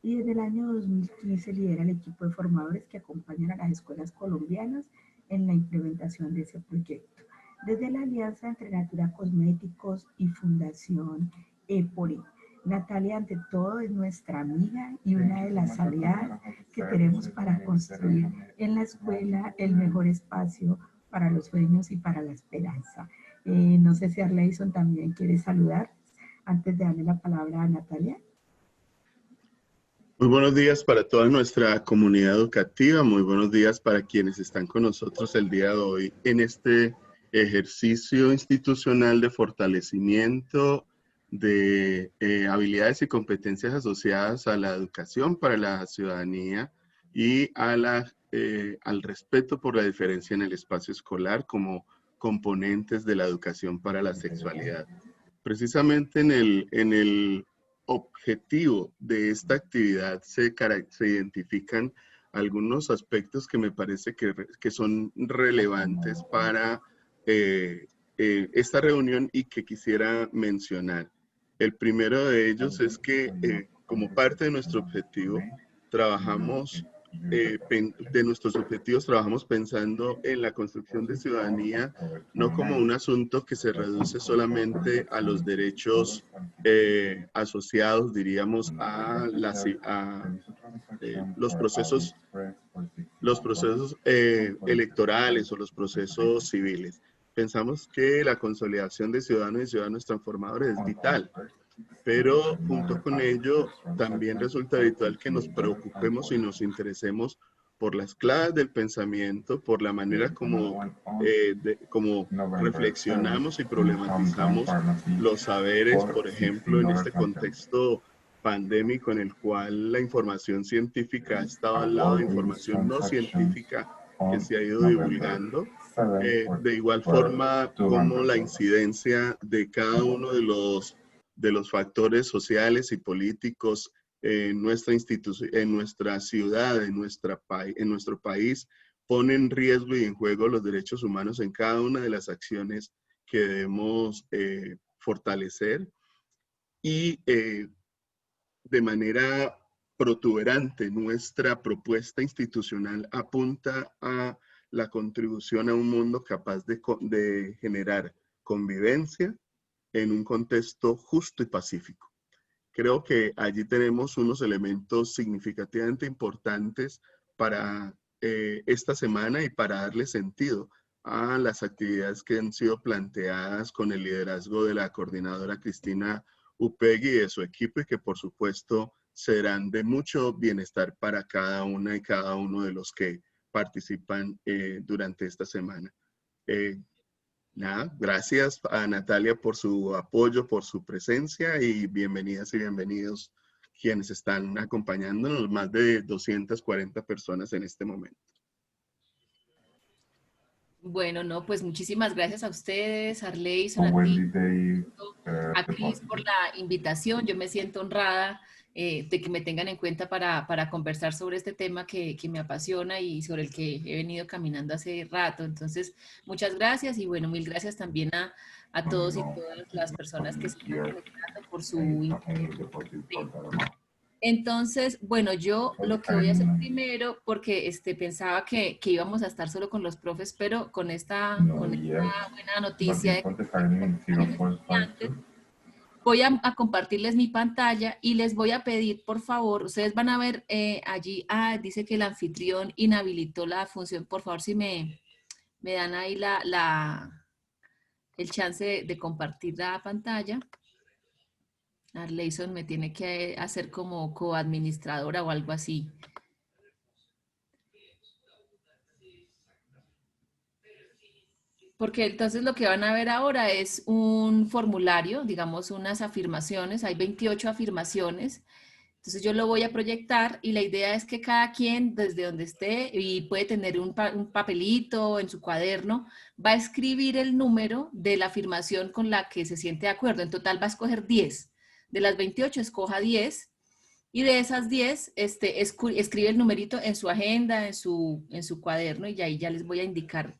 y desde el año 2015 lidera el equipo de formadores que acompañan a las escuelas colombianas en la implementación de ese proyecto. Desde la alianza entre Natura Cosméticos y Fundación EPORI, Natalia, ante todo, es nuestra amiga y una de las aliadas que tenemos para construir en la escuela el mejor espacio para los sueños y para la esperanza. No sé si Arleison también quiere saludar antes de darle la palabra a Natalia. Muy buenos días para toda nuestra comunidad educativa, muy buenos días para quienes están con nosotros el día de hoy en este ejercicio institucional de fortalecimiento de habilidades y competencias asociadas a la educación para la ciudadanía y al respeto por la diferencia en el espacio escolar como componentes de la educación para la sexualidad. Precisamente en el objetivo de esta actividad se identifican algunos aspectos que me parece que son relevantes para esta reunión y que quisiera mencionar. El primero de ellos es que como parte de nuestro objetivo, trabajamos de nuestros objetivos trabajamos pensando en la construcción de ciudadanía no como un asunto que se reduce solamente a los derechos asociados, diríamos, los procesos electorales o los procesos civiles. Pensamos que la consolidación de ciudadanos y ciudadanos transformadores es vital, pero junto con ello también resulta habitual que nos preocupemos y nos interesemos por las claves del pensamiento, por la manera como reflexionamos y problematizamos los saberes, por ejemplo, en este contexto pandémico en el cual la información científica ha estado al lado de información no científica que se ha ido divulgando. De igual forma, como la incidencia de cada uno de los factores sociales y políticos en nuestra institución, en nuestra ciudad, en nuestro país, pone en riesgo y en juego los derechos humanos en cada una de las acciones que debemos fortalecer y de manera protuberante nuestra propuesta institucional apunta a la contribución a un mundo capaz de generar convivencia en un contexto justo y pacífico. Creo que allí tenemos unos elementos significativamente importantes para esta semana y para darle sentido a las actividades que han sido planteadas con el liderazgo de la coordinadora Cristina Upegui y de su equipo y que por supuesto serán de mucho bienestar para cada una y cada uno de los que participan durante esta semana. Nada, gracias a Natalia por su apoyo, por su presencia y bienvenidas y bienvenidos quienes están acompañándonos, más de 240 personas en este momento. Bueno, no, pues muchísimas gracias a ustedes, a Arleison, a ti, a Cris por la invitación. Yo me siento honrada de que me tengan en cuenta para conversar sobre este tema que me apasiona y sobre el que he venido caminando hace rato. Entonces, muchas gracias y bueno, mil gracias también a todos y todas las personas que se están conectando por su interés. Entonces, bueno, yo lo que voy a hacer primero, porque pensaba que íbamos a estar solo con los profes, pero con esta buena noticia de que acompañan estudiantes, voy a compartirles mi pantalla y les voy a pedir, por favor, ustedes van a ver allí, dice que el anfitrión inhabilitó la función, por favor, si me dan ahí el chance de compartir la pantalla. Arleison me tiene que hacer como coadministradora o algo así. Porque entonces lo que van a ver ahora es un formulario, digamos unas afirmaciones, hay 28 afirmaciones. Entonces yo lo voy a proyectar y la idea es que cada quien desde donde esté y puede tener un papelito en su cuaderno, va a escribir el número de la afirmación con la que se siente de acuerdo. En total va a escoger 10. De las 28 escoja 10 y de esas 10 escribe el numerito en su agenda, en su cuaderno y ahí ya les voy a indicar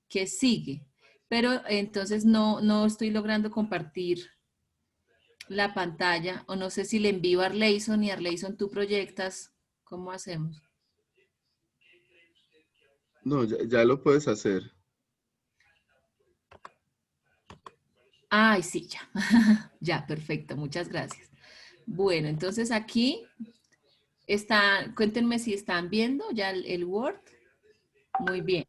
qué sigue. Pero entonces no estoy logrando compartir la pantalla, o no sé si le envío a Arleyson y Arleyson tú proyectas, ¿cómo hacemos? No, ya lo puedes hacer. Ay, sí, ya. Ya, perfecto, muchas gracias. Bueno, entonces aquí está, cuéntenme si están viendo ya el Word. Muy bien.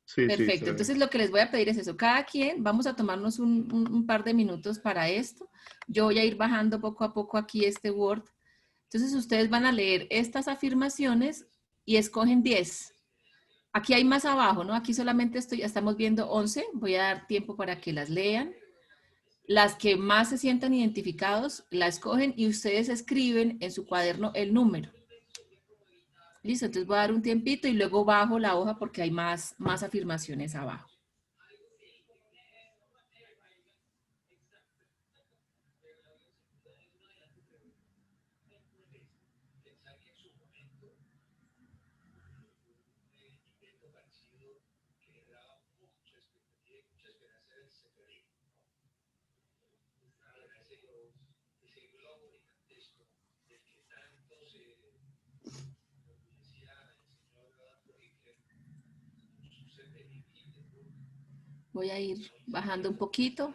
Sí, sí, se Perfecto. ve. Entonces lo que les voy a pedir es eso. Cada quien, vamos a tomarnos un par de minutos para esto. Yo voy a ir bajando poco a poco aquí este Word. Entonces ustedes van a leer estas afirmaciones y escogen 10. Aquí hay más abajo, ¿no? Aquí solamente estamos viendo 11. Voy a dar tiempo para que las lean. Las que más se sientan identificados, la escogen y ustedes escriben en su cuaderno el número. Listo, entonces voy a dar un tiempito y luego bajo la hoja porque hay más afirmaciones abajo. Voy a ir bajando un poquito.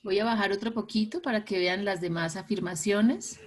Voy a bajar otro poquito para que vean las demás afirmaciones.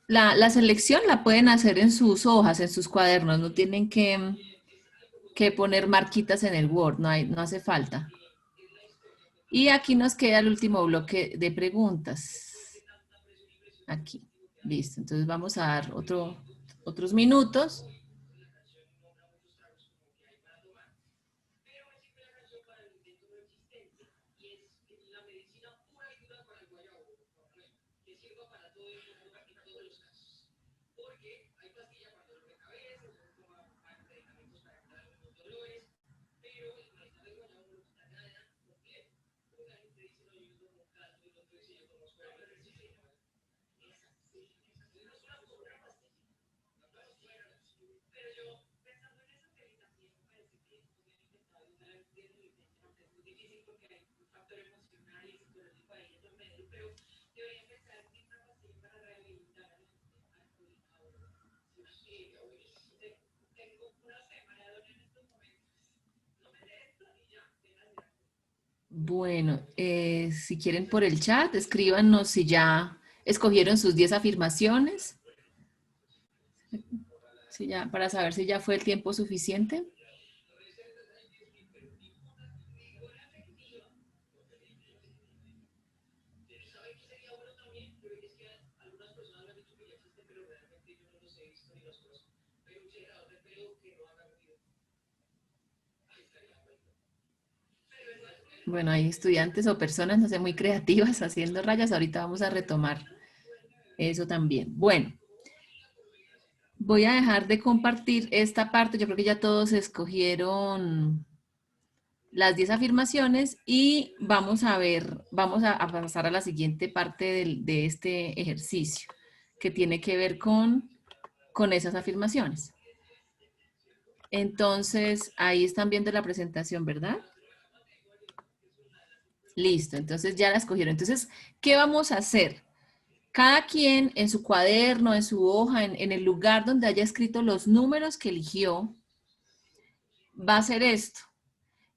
La selección la pueden hacer en sus hojas, en sus cuadernos, no tienen que poner marquitas en el Word, no hace falta. Y aquí nos queda el último bloque de preguntas. Aquí, listo. Entonces vamos a dar otros minutos. Bueno, si quieren por el chat, escríbanos si ya escogieron sus 10 afirmaciones. Si ya, para saber si ya fue el tiempo suficiente. Bueno, hay estudiantes o personas, no sé, muy creativas haciendo rayas. Ahorita vamos a retomar eso también. Bueno, voy a dejar de compartir esta parte. Yo creo que ya todos escogieron las 10 afirmaciones y vamos a ver, vamos a pasar a la siguiente parte de este ejercicio que tiene que ver con esas afirmaciones. Entonces, ahí están viendo la presentación, ¿verdad? Listo, entonces ya la escogieron. Entonces, ¿qué vamos a hacer? Cada quien en su cuaderno, en su hoja, en el lugar donde haya escrito los números que eligió, va a hacer esto.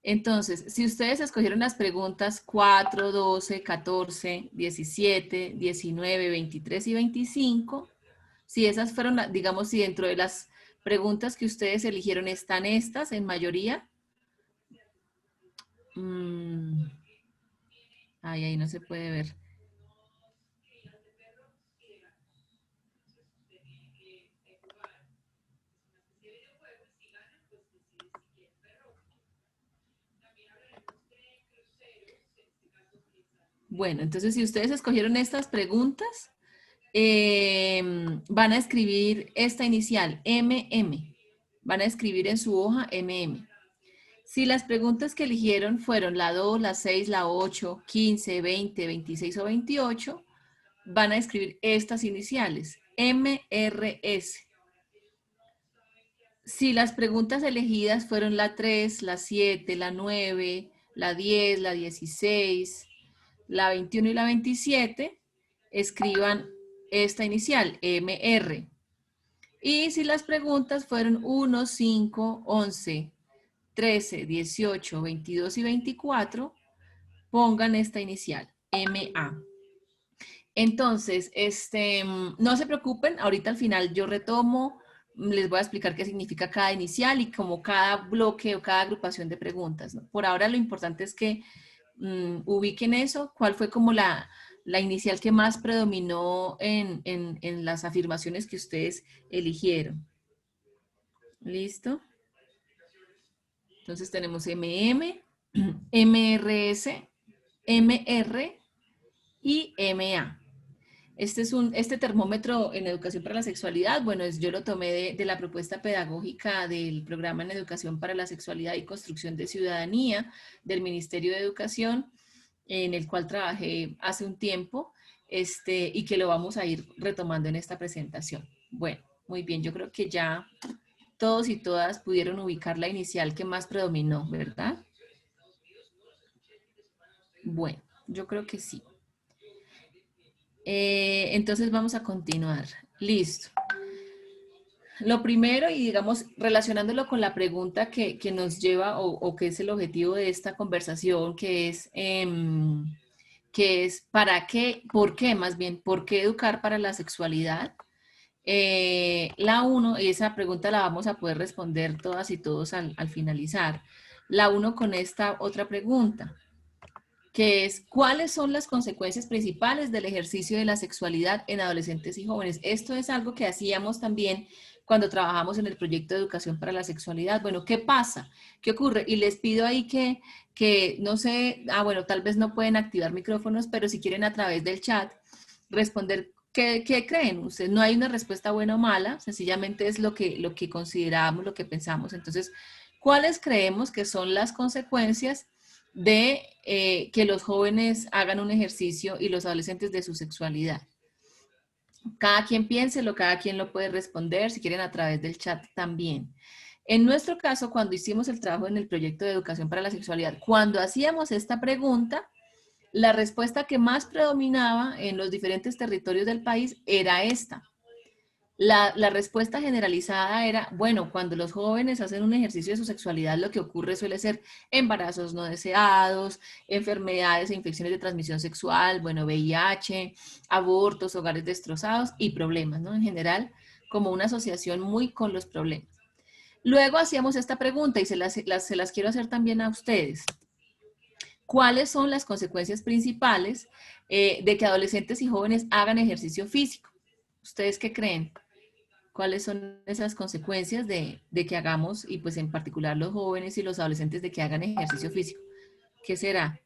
Entonces, si ustedes escogieron las preguntas 4, 12, 14, 17, 19, 23 y 25, si esas fueron, digamos, si dentro de las preguntas que ustedes eligieron están estas en mayoría, ahí no se puede ver. Bueno, entonces si ustedes escogieron estas preguntas, van a escribir esta inicial, MM. Van a escribir en su hoja MM. Si las preguntas que eligieron fueron la 2, la 6, la 8, 15, 20, 26 o 28, van a escribir estas iniciales, MRS. Si las preguntas elegidas fueron la 3, la 7, la 9, la 10, la 16, la 21 y la 27, escriban esta inicial, MR. Y si las preguntas fueron 1, 5, 11, 13, 18, 22 y 24, pongan esta inicial, MA. Entonces, no se preocupen, ahorita al final yo retomo, les voy a explicar qué significa cada inicial y como cada bloque o cada agrupación de preguntas, ¿no? Por ahora lo importante es que ubiquen eso, cuál fue como la inicial que más predominó en las afirmaciones que ustedes eligieron. ¿Listo? Entonces tenemos MM, MRS, MR y MA. Este termómetro en educación para la sexualidad, bueno, yo lo tomé de la propuesta pedagógica del programa en educación para la sexualidad y construcción de ciudadanía del Ministerio de Educación, en el cual trabajé hace un tiempo, y que lo vamos a ir retomando en esta presentación. Bueno, muy bien, yo creo que ya todos y todas pudieron ubicar la inicial que más predominó, ¿verdad? Bueno, yo creo que sí. Entonces vamos a continuar. Listo. Lo primero, y digamos, relacionándolo con la pregunta que nos lleva o que es el objetivo de esta conversación, que es ¿para qué? ¿Por qué más bien? ¿Por qué educar para la sexualidad? La 1, esa pregunta la vamos a poder responder todas y todos al finalizar. La 1 con esta otra pregunta, que es, ¿cuáles son las consecuencias principales del ejercicio de la sexualidad en adolescentes y jóvenes? Esto es algo que hacíamos también cuando trabajamos en el proyecto de educación para la sexualidad. Bueno, ¿qué pasa? ¿Qué ocurre? Y les pido ahí que no sé, bueno, tal vez no pueden activar micrófonos, pero si quieren a través del chat responder, ¿qué creen ustedes? No hay una respuesta buena o mala, sencillamente es lo que consideramos, lo que pensamos. Entonces, ¿cuáles creemos que son las consecuencias de que los jóvenes hagan un ejercicio y los adolescentes de su sexualidad? Cada quien piénselo, cada quien lo puede responder, si quieren a través del chat también. En nuestro caso, cuando hicimos el trabajo en el proyecto de educación para la sexualidad, cuando hacíamos esta pregunta, la respuesta que más predominaba en los diferentes territorios del país era esta. La respuesta generalizada era, bueno, cuando los jóvenes hacen un ejercicio de su sexualidad, lo que ocurre suele ser embarazos no deseados, enfermedades e infecciones de transmisión sexual, bueno, VIH, abortos, hogares destrozados y problemas, ¿no? En general, como una asociación muy con los problemas. Luego hacíamos esta pregunta y se las quiero hacer también a ustedes. ¿Cuáles son las consecuencias principales de que adolescentes y jóvenes hagan ejercicio físico? ¿Ustedes qué creen? ¿Cuáles son esas consecuencias de que hagamos, y pues en particular los jóvenes y los adolescentes, de que hagan ejercicio físico? ¿Qué será?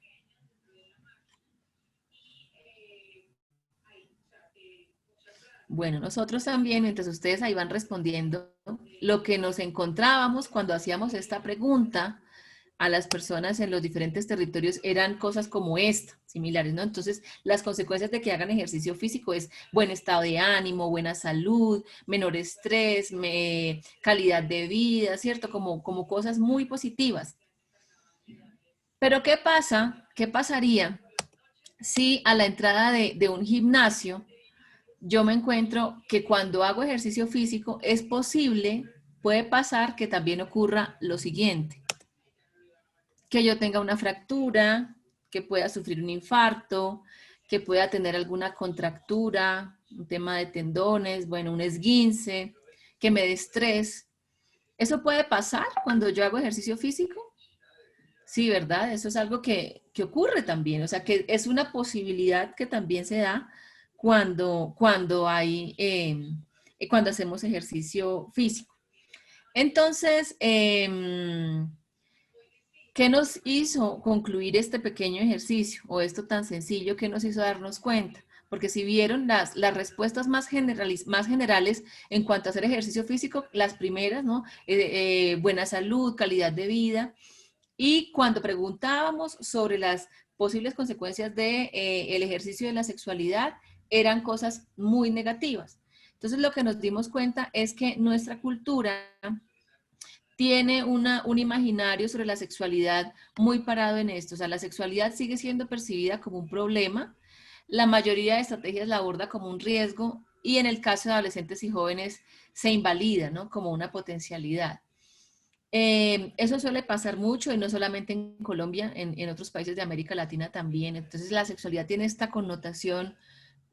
Bueno, nosotros también, mientras ustedes ahí van respondiendo, lo que nos encontrábamos cuando hacíamos esta pregunta a las personas en los diferentes territorios eran cosas como esta, similares, ¿no? Entonces, las consecuencias de que hagan ejercicio físico es buen estado de ánimo, buena salud, menor estrés, calidad de vida, ¿cierto? Como cosas muy positivas. Pero ¿qué pasa? ¿Qué pasaría si a la entrada de un gimnasio yo me encuentro que cuando hago ejercicio físico es posible, puede pasar que también ocurra lo siguiente: que yo tenga una fractura, que pueda sufrir un infarto, que pueda tener alguna contractura, un tema de tendones, bueno, un esguince, que me dé estrés. ¿Eso puede pasar cuando yo hago ejercicio físico? Sí, ¿verdad? Eso es algo que ocurre también, o sea, que es una posibilidad que también se da cuando hacemos ejercicio físico. Entonces, ¿qué nos hizo concluir este pequeño ejercicio o esto tan sencillo? ¿Qué nos hizo darnos cuenta? Porque si vieron las respuestas más generales en cuanto a hacer ejercicio físico, las primeras, ¿no? Buena salud, calidad de vida. Y cuando preguntábamos sobre las posibles consecuencias del el ejercicio de la sexualidad, eran cosas muy negativas. Entonces, lo que nos dimos cuenta es que nuestra cultura tiene un imaginario sobre la sexualidad muy parado en esto. O sea, la sexualidad sigue siendo percibida como un problema. La mayoría de estrategias la aborda como un riesgo y en el caso de adolescentes y jóvenes se invalida, ¿no? Como una potencialidad. Eso suele pasar mucho y no solamente en Colombia, en otros países de América Latina también. Entonces la sexualidad tiene esta connotación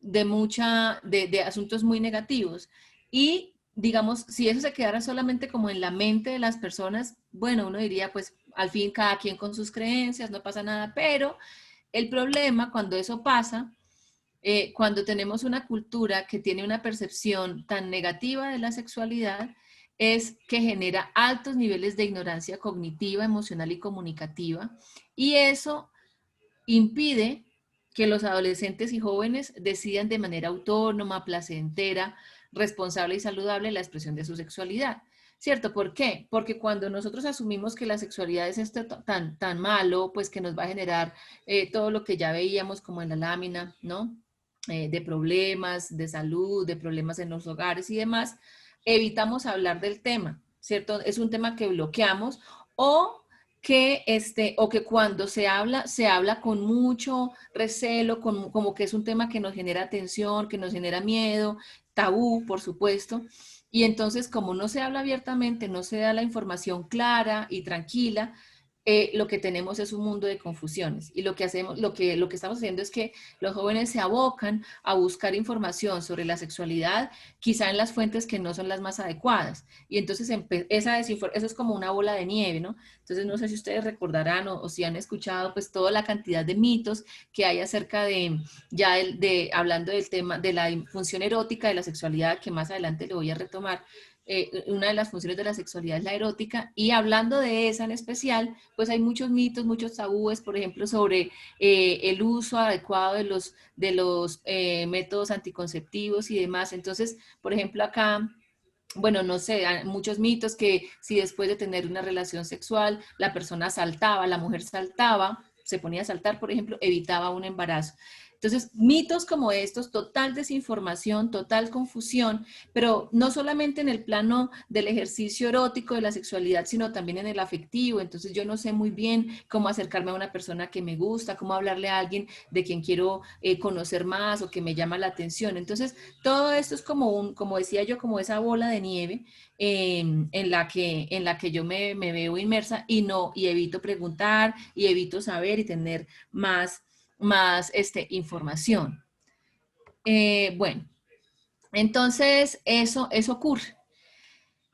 de asuntos muy negativos. Y digamos, si eso se quedara solamente como en la mente de las personas, bueno, uno diría, pues al fin cada quien con sus creencias, no pasa nada, pero el problema cuando eso pasa, cuando tenemos una cultura que tiene una percepción tan negativa de la sexualidad, es que genera altos niveles de ignorancia cognitiva, emocional y comunicativa, y eso impide que los adolescentes y jóvenes decidan de manera autónoma, placentera, responsable y saludable la expresión de su sexualidad. ¿Cierto? ¿Por qué? Porque cuando nosotros asumimos que la sexualidad es esto tan malo, pues que nos va a generar todo lo que ya veíamos como en la lámina, ¿no? De problemas de salud, de problemas en los hogares y demás, evitamos hablar del tema, ¿cierto? Es un tema que bloqueamos o que cuando se habla con mucho recelo, como que es un tema que nos genera tensión, que nos genera miedo, tabú, por supuesto. Y entonces, como no se habla abiertamente, no se da la información clara y tranquila, lo que tenemos es un mundo de confusiones. Y lo que estamos haciendo es que los jóvenes se abocan a buscar información sobre la sexualidad, quizá en las fuentes que no son las más adecuadas. Y entonces eso es como una bola de nieve, ¿no? Entonces no sé si ustedes recordarán o si han escuchado pues toda la cantidad de mitos que hay acerca hablando del tema de la función erótica de la sexualidad, que más adelante lo voy a retomar. Una de las funciones de la sexualidad es la erótica, y hablando de esa en especial, pues hay muchos mitos, muchos tabúes, por ejemplo, sobre el uso adecuado de los métodos anticonceptivos y demás. Entonces, por ejemplo, acá, bueno, no sé, hay muchos mitos que si después de tener una relación sexual la persona saltaba, la mujer saltaba, se ponía a saltar, por ejemplo, evitaba un embarazo. Entonces, mitos como estos, total desinformación, total confusión, pero no solamente en el plano del ejercicio erótico de la sexualidad, sino también en el afectivo. Entonces, yo no sé muy bien cómo acercarme a una persona que me gusta, cómo hablarle a alguien de quien quiero conocer más o que me llama la atención. Entonces, todo esto es como decía yo, como esa bola de nieve en la que yo me veo inmersa y evito preguntar y evito saber y tener más información. Bueno, entonces eso ocurre.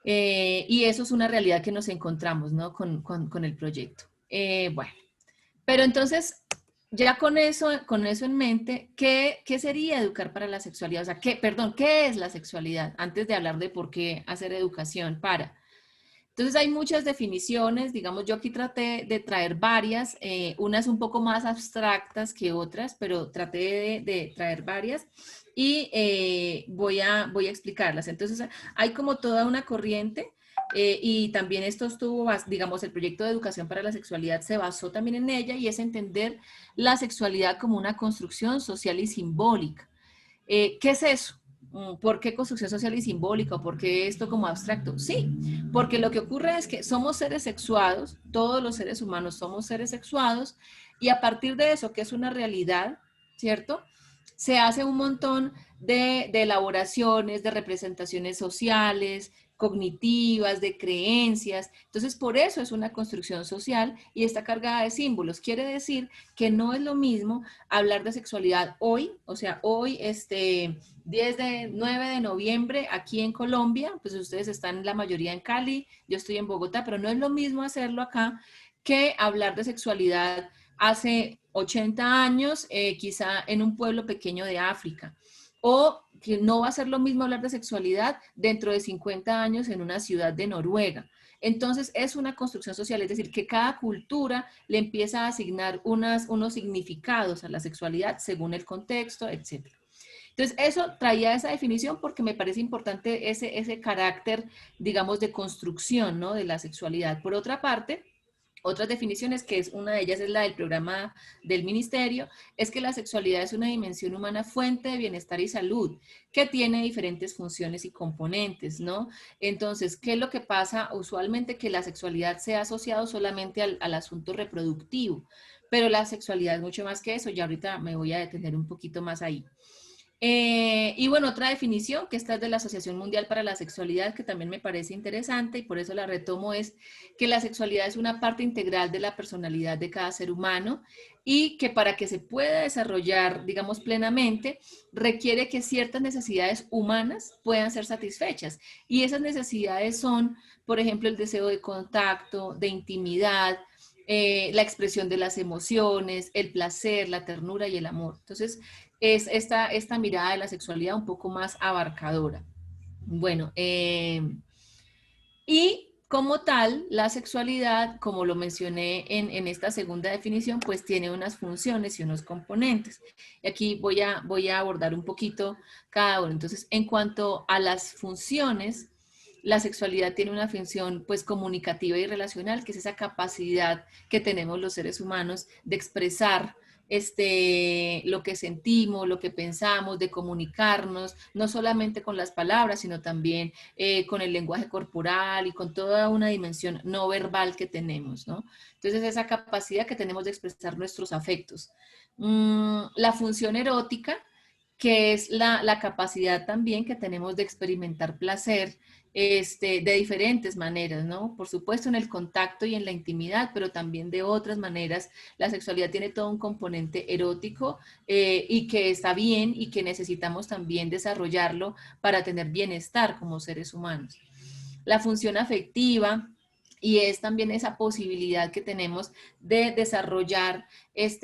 Y eso es una realidad que nos encontramos, ¿no? con el proyecto. Bueno, pero entonces, ya con eso en mente, ¿qué sería educar para la sexualidad? O sea, ¿qué es la sexualidad? Antes de hablar de por qué hacer educación para. Entonces hay muchas definiciones, digamos, yo aquí traté de traer varias, unas un poco más abstractas que otras, pero traté de traer varias y voy a explicarlas. Entonces hay como toda una corriente y también esto estuvo, digamos, el proyecto de educación para la sexualidad se basó también en ella y es entender la sexualidad como una construcción social y simbólica. ¿Qué es eso? ¿Por qué construcción social y simbólica? ¿Por qué esto como abstracto? Sí, porque lo que ocurre es que somos seres sexuados, todos los seres humanos somos seres sexuados, y a partir de eso, que es una realidad, ¿cierto? Se hace un montón de elaboraciones, de representaciones sociales, cognitivas, de creencias. Entonces, por eso es una construcción social y está cargada de símbolos. Quiere decir que no es lo mismo hablar de sexualidad hoy, o sea, hoy 9 de noviembre aquí en Colombia, pues ustedes están la mayoría en Cali, yo estoy en Bogotá, pero no es lo mismo hacerlo acá que hablar de sexualidad hace 80 años, quizá en un pueblo pequeño de África. O que no va a ser lo mismo hablar de sexualidad dentro de 50 años en una ciudad de Noruega. Entonces es una construcción social, es decir, que cada cultura le empieza a asignar unos significados a la sexualidad según el contexto, etc. Entonces eso traía esa definición porque me parece importante ese carácter, digamos, de construcción, ¿no? De la sexualidad. Por otra parte, otras definiciones, que es una de ellas es la del programa del ministerio, es que la sexualidad es una dimensión humana fuente de bienestar y salud, que tiene diferentes funciones y componentes, ¿no? Entonces, ¿qué es lo que pasa usualmente? Que la sexualidad se ha asociado solamente al asunto reproductivo, pero la sexualidad es mucho más que eso, y ahorita me voy a detener un poquito más ahí. Y bueno, otra definición, que esta es de la Asociación Mundial para la Sexualidad, que también me parece interesante y por eso la retomo, es que la sexualidad es una parte integral de la personalidad de cada ser humano y que para que se pueda desarrollar, digamos, plenamente, requiere que ciertas necesidades humanas puedan ser satisfechas. Y esas necesidades son, por ejemplo, el deseo de contacto, de intimidad, la expresión de las emociones, el placer, la ternura y el amor. Entonces, es esta mirada de la sexualidad un poco más abarcadora. Bueno, y como tal, la sexualidad, como lo mencioné en esta segunda definición, pues tiene unas funciones y unos componentes. Y aquí voy a abordar un poquito cada uno. Entonces, en cuanto a las funciones, la sexualidad tiene una función pues comunicativa y relacional, que es esa capacidad que tenemos los seres humanos de expresar lo que sentimos, lo que pensamos, de comunicarnos, no solamente con las palabras, sino también con el lenguaje corporal y con toda una dimensión no verbal que tenemos, ¿no? Entonces, esa capacidad que tenemos de expresar nuestros afectos. La función erótica, que es la capacidad también que tenemos de experimentar placer de diferentes maneras, ¿no? Por supuesto en el contacto y en la intimidad, pero también de otras maneras. La sexualidad tiene todo un componente erótico y que está bien y que necesitamos también desarrollarlo para tener bienestar como seres humanos. La función afectiva, y es también esa posibilidad que tenemos de desarrollar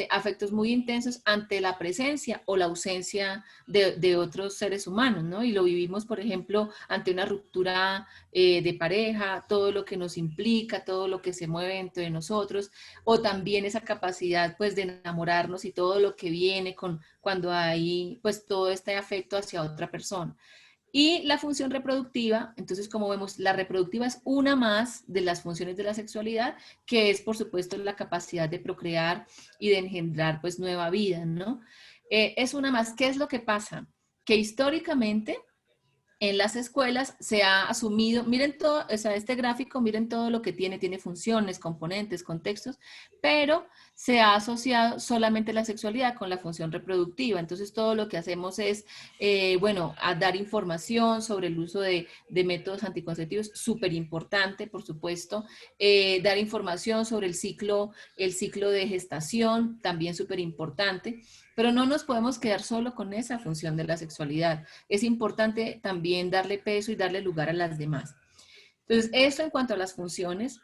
afectos muy intensos ante la presencia o la ausencia de otros seres humanos, ¿no? Y lo vivimos, por ejemplo, ante una ruptura de pareja, todo lo que nos implica, todo lo que se mueve entre nosotros, o también esa capacidad, pues, de enamorarnos y todo lo que viene cuando hay, pues, todo este afecto hacia otra persona. Y la función reproductiva, entonces como vemos, la reproductiva es una más de las funciones de la sexualidad, que es por supuesto la capacidad de procrear y de engendrar pues nueva vida, ¿no? es una más. ¿Qué es lo que pasa? Que históricamente en las escuelas se ha asumido, miren todo, o sea, este gráfico, miren todo lo que tiene funciones, componentes, contextos, pero se ha asociado solamente la sexualidad con la función reproductiva. Entonces, todo lo que hacemos es, bueno, a dar información sobre el uso de métodos anticonceptivos, súper importante, por supuesto, dar información sobre el ciclo de gestación, también súper importante, pero no nos podemos quedar solo con esa función de la sexualidad. Es importante también darle peso y darle lugar a las demás. Entonces, esto en cuanto a las funciones.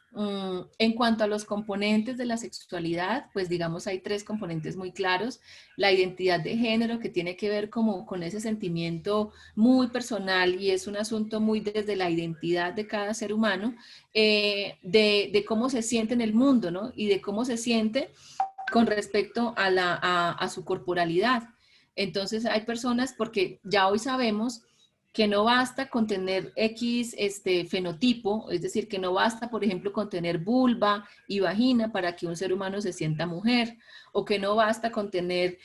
En cuanto a los componentes de la sexualidad, pues digamos hay 3 componentes muy claros. La identidad de género, que tiene que ver como con ese sentimiento muy personal y es un asunto muy desde la identidad de cada ser humano, de cómo se siente en el mundo, ¿no? Y de cómo se siente con respecto a su corporalidad. Entonces hay personas, porque ya hoy sabemos que no basta con tener X fenotipo, es decir, que no basta, por ejemplo, con tener vulva y vagina para que un ser humano se sienta mujer, o que no basta con tener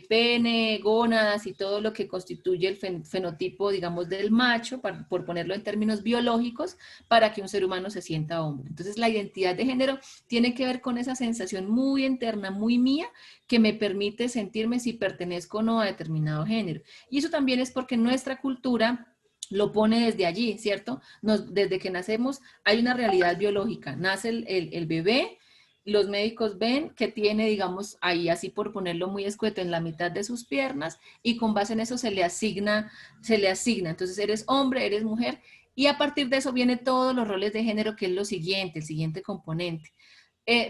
pene, gónadas y todo lo que constituye el fenotipo, digamos, del macho, por ponerlo en términos biológicos, para que un ser humano se sienta hombre. Entonces, la identidad de género tiene que ver con esa sensación muy interna, muy mía, que me permite sentirme si pertenezco o no a determinado género. Y eso también es porque nuestra cultura lo pone desde allí, ¿cierto? Desde que nacemos hay una realidad biológica. Nace el bebé, los médicos ven que tiene, digamos, ahí así por ponerlo muy escueto, en la mitad de sus piernas, y con base en eso se le asigna. Entonces, eres hombre, eres mujer, y a partir de eso vienen todos los roles de género, que es lo siguiente, el siguiente componente.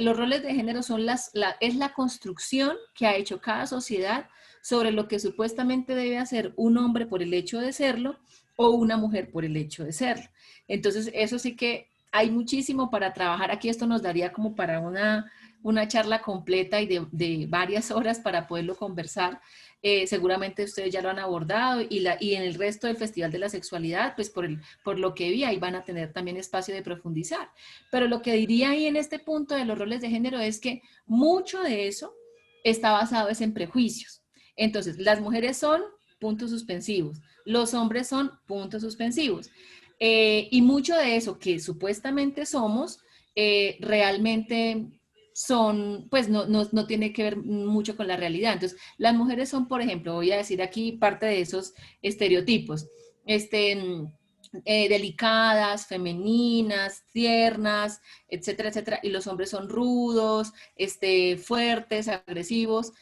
Los roles de género es la construcción que ha hecho cada sociedad sobre lo que supuestamente debe hacer un hombre por el hecho de serlo o una mujer por el hecho de serlo. Entonces, eso sí que hay muchísimo para trabajar aquí. Esto nos daría como para una charla completa y de varias horas para poderlo conversar. Seguramente ustedes ya lo han abordado y en el resto del Festival de la Sexualidad, pues por lo que vi, ahí van a tener también espacio de profundizar. Pero lo que diría ahí en este punto de los roles de género es que mucho de eso está basado en prejuicios. Entonces, las mujeres son puntos suspensivos, los hombres son puntos suspensivos. Y mucho de eso que supuestamente somos, realmente son, pues no tiene que ver mucho con la realidad. Entonces, las mujeres son, por ejemplo, voy a decir aquí parte de esos estereotipos, delicadas, femeninas, tiernas, etcétera, etcétera, y los hombres son rudos, fuertes, agresivos.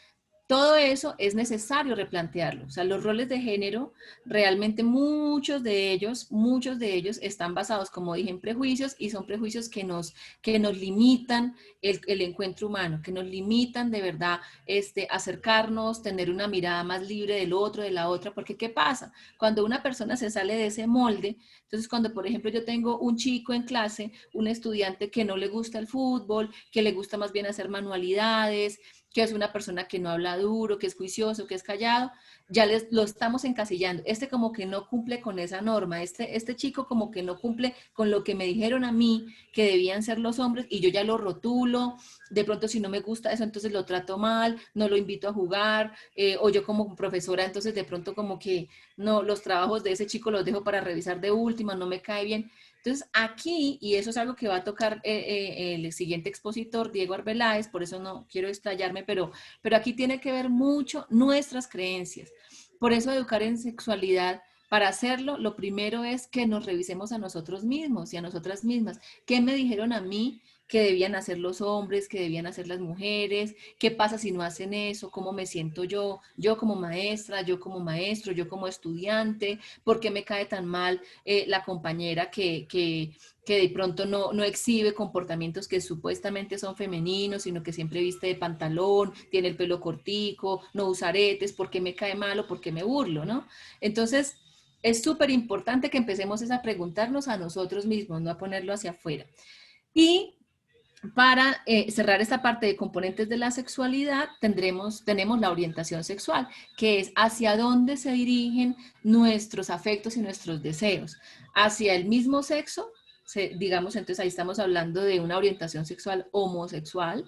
Todo eso es necesario replantearlo. O sea, los roles de género, realmente muchos de ellos están basados, como dije, en prejuicios, y son prejuicios que nos limitan el encuentro humano, que nos limitan de verdad acercarnos, tener una mirada más libre del otro, de la otra, porque ¿qué pasa? Cuando una persona se sale de ese molde, entonces cuando, por ejemplo, yo tengo un chico en clase, un estudiante que no le gusta el fútbol, que le gusta más bien hacer manualidades, que es una persona que no habla duro, que es juicioso, que es callado, ya lo estamos encasillando. Como que no cumple con esa norma, este chico como que no cumple con lo que me dijeron a mí que debían ser los hombres, y yo ya lo rotulo. De pronto, si no me gusta eso, entonces lo trato mal, no lo invito a jugar, o yo como profesora, entonces de pronto como que no, los trabajos de ese chico los dejo para revisar de última, no me cae bien. Entonces aquí, y eso es algo que va a tocar el siguiente expositor, Diego Arbeláez, por eso no quiero explayarme, pero aquí tiene que ver mucho nuestras creencias. Por eso educar en sexualidad, para hacerlo, lo primero es que nos revisemos a nosotros mismos y a nosotras mismas. ¿Qué me dijeron a mí que debían hacer los hombres, que debían hacer las mujeres? ¿Qué pasa si no hacen eso? ¿Cómo me siento yo? Yo como maestra, yo como maestro, yo como estudiante. ¿Por qué me cae tan mal la compañera que de pronto no exhibe comportamientos que supuestamente son femeninos, sino que siempre viste de pantalón, tiene el pelo cortico, no usa aretes? ¿Por qué me cae mal o por qué me burlo, no? Entonces, es súper importante que empecemos a preguntarnos a nosotros mismos, no a ponerlo hacia afuera. Y para cerrar esta parte de componentes de la sexualidad, tenemos la orientación sexual, que es hacia dónde se dirigen nuestros afectos y nuestros deseos. Hacia el mismo sexo, digamos, entonces ahí estamos hablando de una orientación sexual homosexual.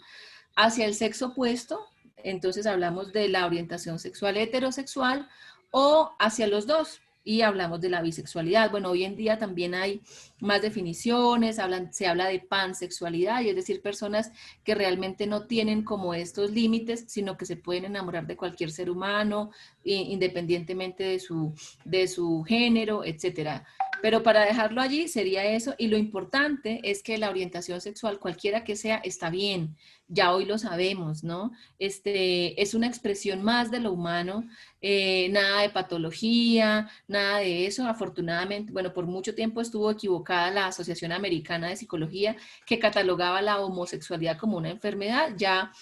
Hacia el sexo opuesto, entonces hablamos de la orientación sexual heterosexual o hacia los dos. Y hablamos de la bisexualidad. Bueno, hoy en día también hay más definiciones, se habla de pansexualidad, y es decir, personas que realmente no tienen como estos límites, sino que se pueden enamorar de cualquier ser humano, independientemente de su género, etcétera. Pero para dejarlo allí sería eso, y lo importante es que la orientación sexual, cualquiera que sea, está bien. Ya hoy lo sabemos, ¿no? Es una expresión más de lo humano, nada de patología, nada de eso. Afortunadamente, bueno, por mucho tiempo estuvo equivocada la Asociación Americana de Psicología, que catalogaba la homosexualidad como una enfermedad. Ya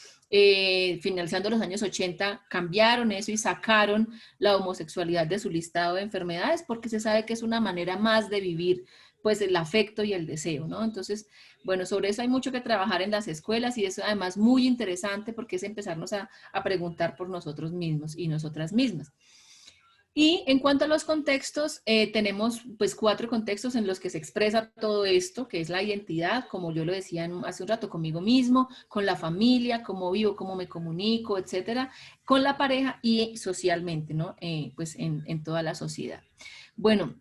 finalizando los años 80 cambiaron eso y sacaron la homosexualidad de su listado de enfermedades, porque se sabe que es una manera más de vivir pues el afecto y el deseo, ¿no? Entonces, bueno, sobre eso hay mucho que trabajar en las escuelas, y es además muy interesante porque es empezarnos a preguntar por nosotros mismos y nosotras mismas. Y en cuanto a los contextos, tenemos pues 4 contextos en los que se expresa todo esto, que es la identidad, como yo lo decía hace un rato, conmigo mismo, con la familia, cómo vivo, cómo me comunico, etcétera, con la pareja y socialmente, ¿no? Pues en toda la sociedad. Bueno,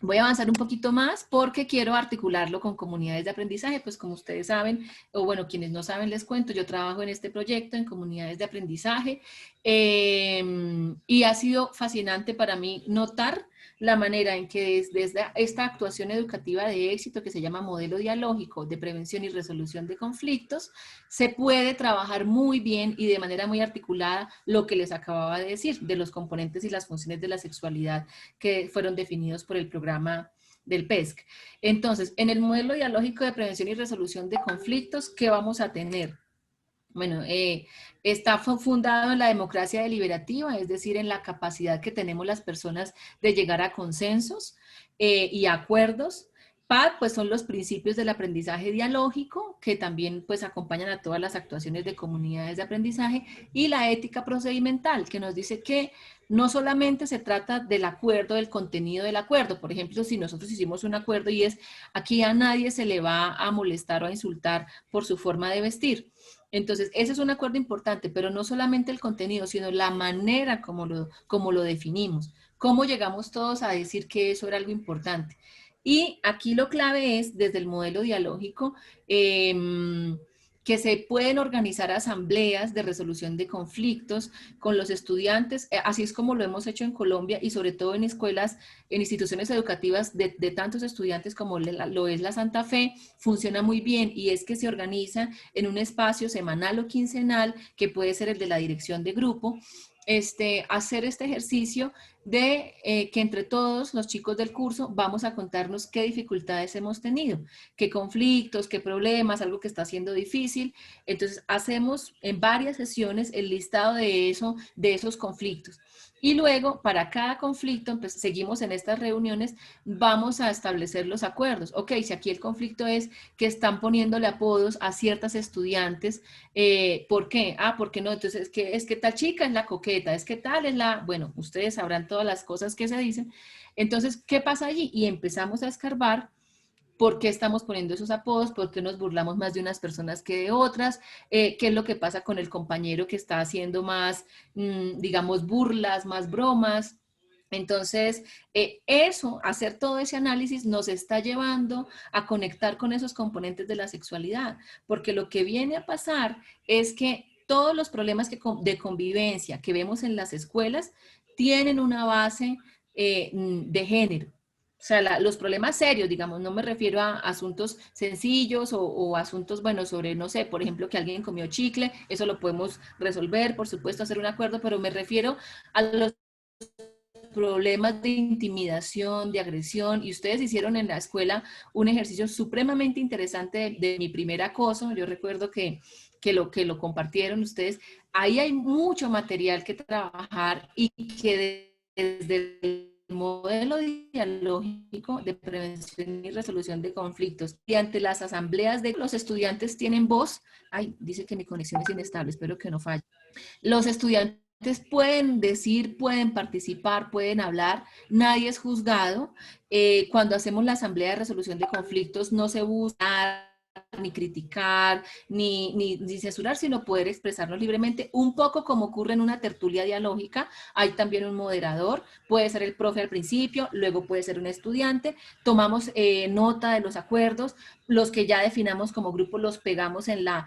voy a avanzar un poquito más porque quiero articularlo con comunidades de aprendizaje. Pues como ustedes saben, o bueno, quienes no saben les cuento, yo trabajo en este proyecto en comunidades de aprendizaje, y ha sido fascinante para mí notar la manera en que desde esta actuación educativa de éxito, que se llama modelo dialógico de prevención y resolución de conflictos, se puede trabajar muy bien y de manera muy articulada lo que les acababa de decir, de los componentes y las funciones de la sexualidad que fueron definidos por el programa del PESC. Entonces, en el modelo dialógico de prevención y resolución de conflictos, ¿qué vamos a tener? Bueno, está fundado en la democracia deliberativa, es decir, en la capacidad que tenemos las personas de llegar a consensos y acuerdos. PAD, pues son los principios del aprendizaje dialógico, que también pues acompañan a todas las actuaciones de comunidades de aprendizaje, y la ética procedimental, que nos dice que no solamente se trata del acuerdo, del contenido del acuerdo. Por ejemplo, si nosotros hicimos un acuerdo y es, aquí a nadie se le va a molestar o a insultar por su forma de vestir. Entonces, ese es un acuerdo importante, pero no solamente el contenido, sino la manera como lo definimos. Cómo llegamos todos a decir que eso era algo importante. Y aquí lo clave es, desde el modelo dialógico, que se pueden organizar asambleas de resolución de conflictos con los estudiantes, así es como lo hemos hecho en Colombia, y sobre todo en escuelas, en instituciones educativas de tantos estudiantes como lo es la Santa Fe, funciona muy bien, y es que se organiza en un espacio semanal o quincenal, que puede ser el de la dirección de grupo, hacer este ejercicio de que entre todos los chicos del curso vamos a contarnos qué dificultades hemos tenido, qué conflictos, qué problemas, algo que está siendo difícil. Entonces hacemos en varias sesiones el listado de esos conflictos. Y luego, para cada conflicto, pues, seguimos en estas reuniones, vamos a establecer los acuerdos. Ok, si aquí el conflicto es que están poniéndole apodos a ciertas estudiantes, ¿por qué? ¿Por qué no? Entonces, es que tal chica es la coqueta, es que tal es la... Bueno, ustedes sabrán todas las cosas que se dicen. Entonces, ¿qué pasa allí? Y empezamos a escarbar por qué estamos poniendo esos apodos, por qué nos burlamos más de unas personas que de otras, qué es lo que pasa con el compañero que está haciendo más, digamos, burlas, más bromas. Entonces, hacer todo ese análisis nos está llevando a conectar con esos componentes de la sexualidad, porque lo que viene a pasar es que todos los problemas de convivencia que vemos en las escuelas tienen una base de género. O sea, los problemas serios, digamos, no me refiero a asuntos sencillos o asuntos, bueno, sobre, no sé, por ejemplo, que alguien comió chicle, eso lo podemos resolver, por supuesto, hacer un acuerdo, pero me refiero a los problemas de intimidación, de agresión, y ustedes hicieron en la escuela un ejercicio supremamente interesante de mi primer acoso. Yo recuerdo que lo compartieron ustedes. Ahí hay mucho material que trabajar, y que desde el modelo dialógico de prevención y resolución de conflictos y ante las asambleas de los estudiantes tienen voz. Ay, dice que mi conexión es inestable, espero que no falle. Los estudiantes pueden decir, pueden participar, pueden hablar, nadie es juzgado. Cuando hacemos la asamblea de resolución de conflictos no se busca ni criticar, ni censurar, sino poder expresarnos libremente, un poco como ocurre en una tertulia dialógica. Hay también un moderador, puede ser el profe al principio, luego puede ser un estudiante, tomamos nota de los acuerdos, los que ya definamos como grupo los pegamos en la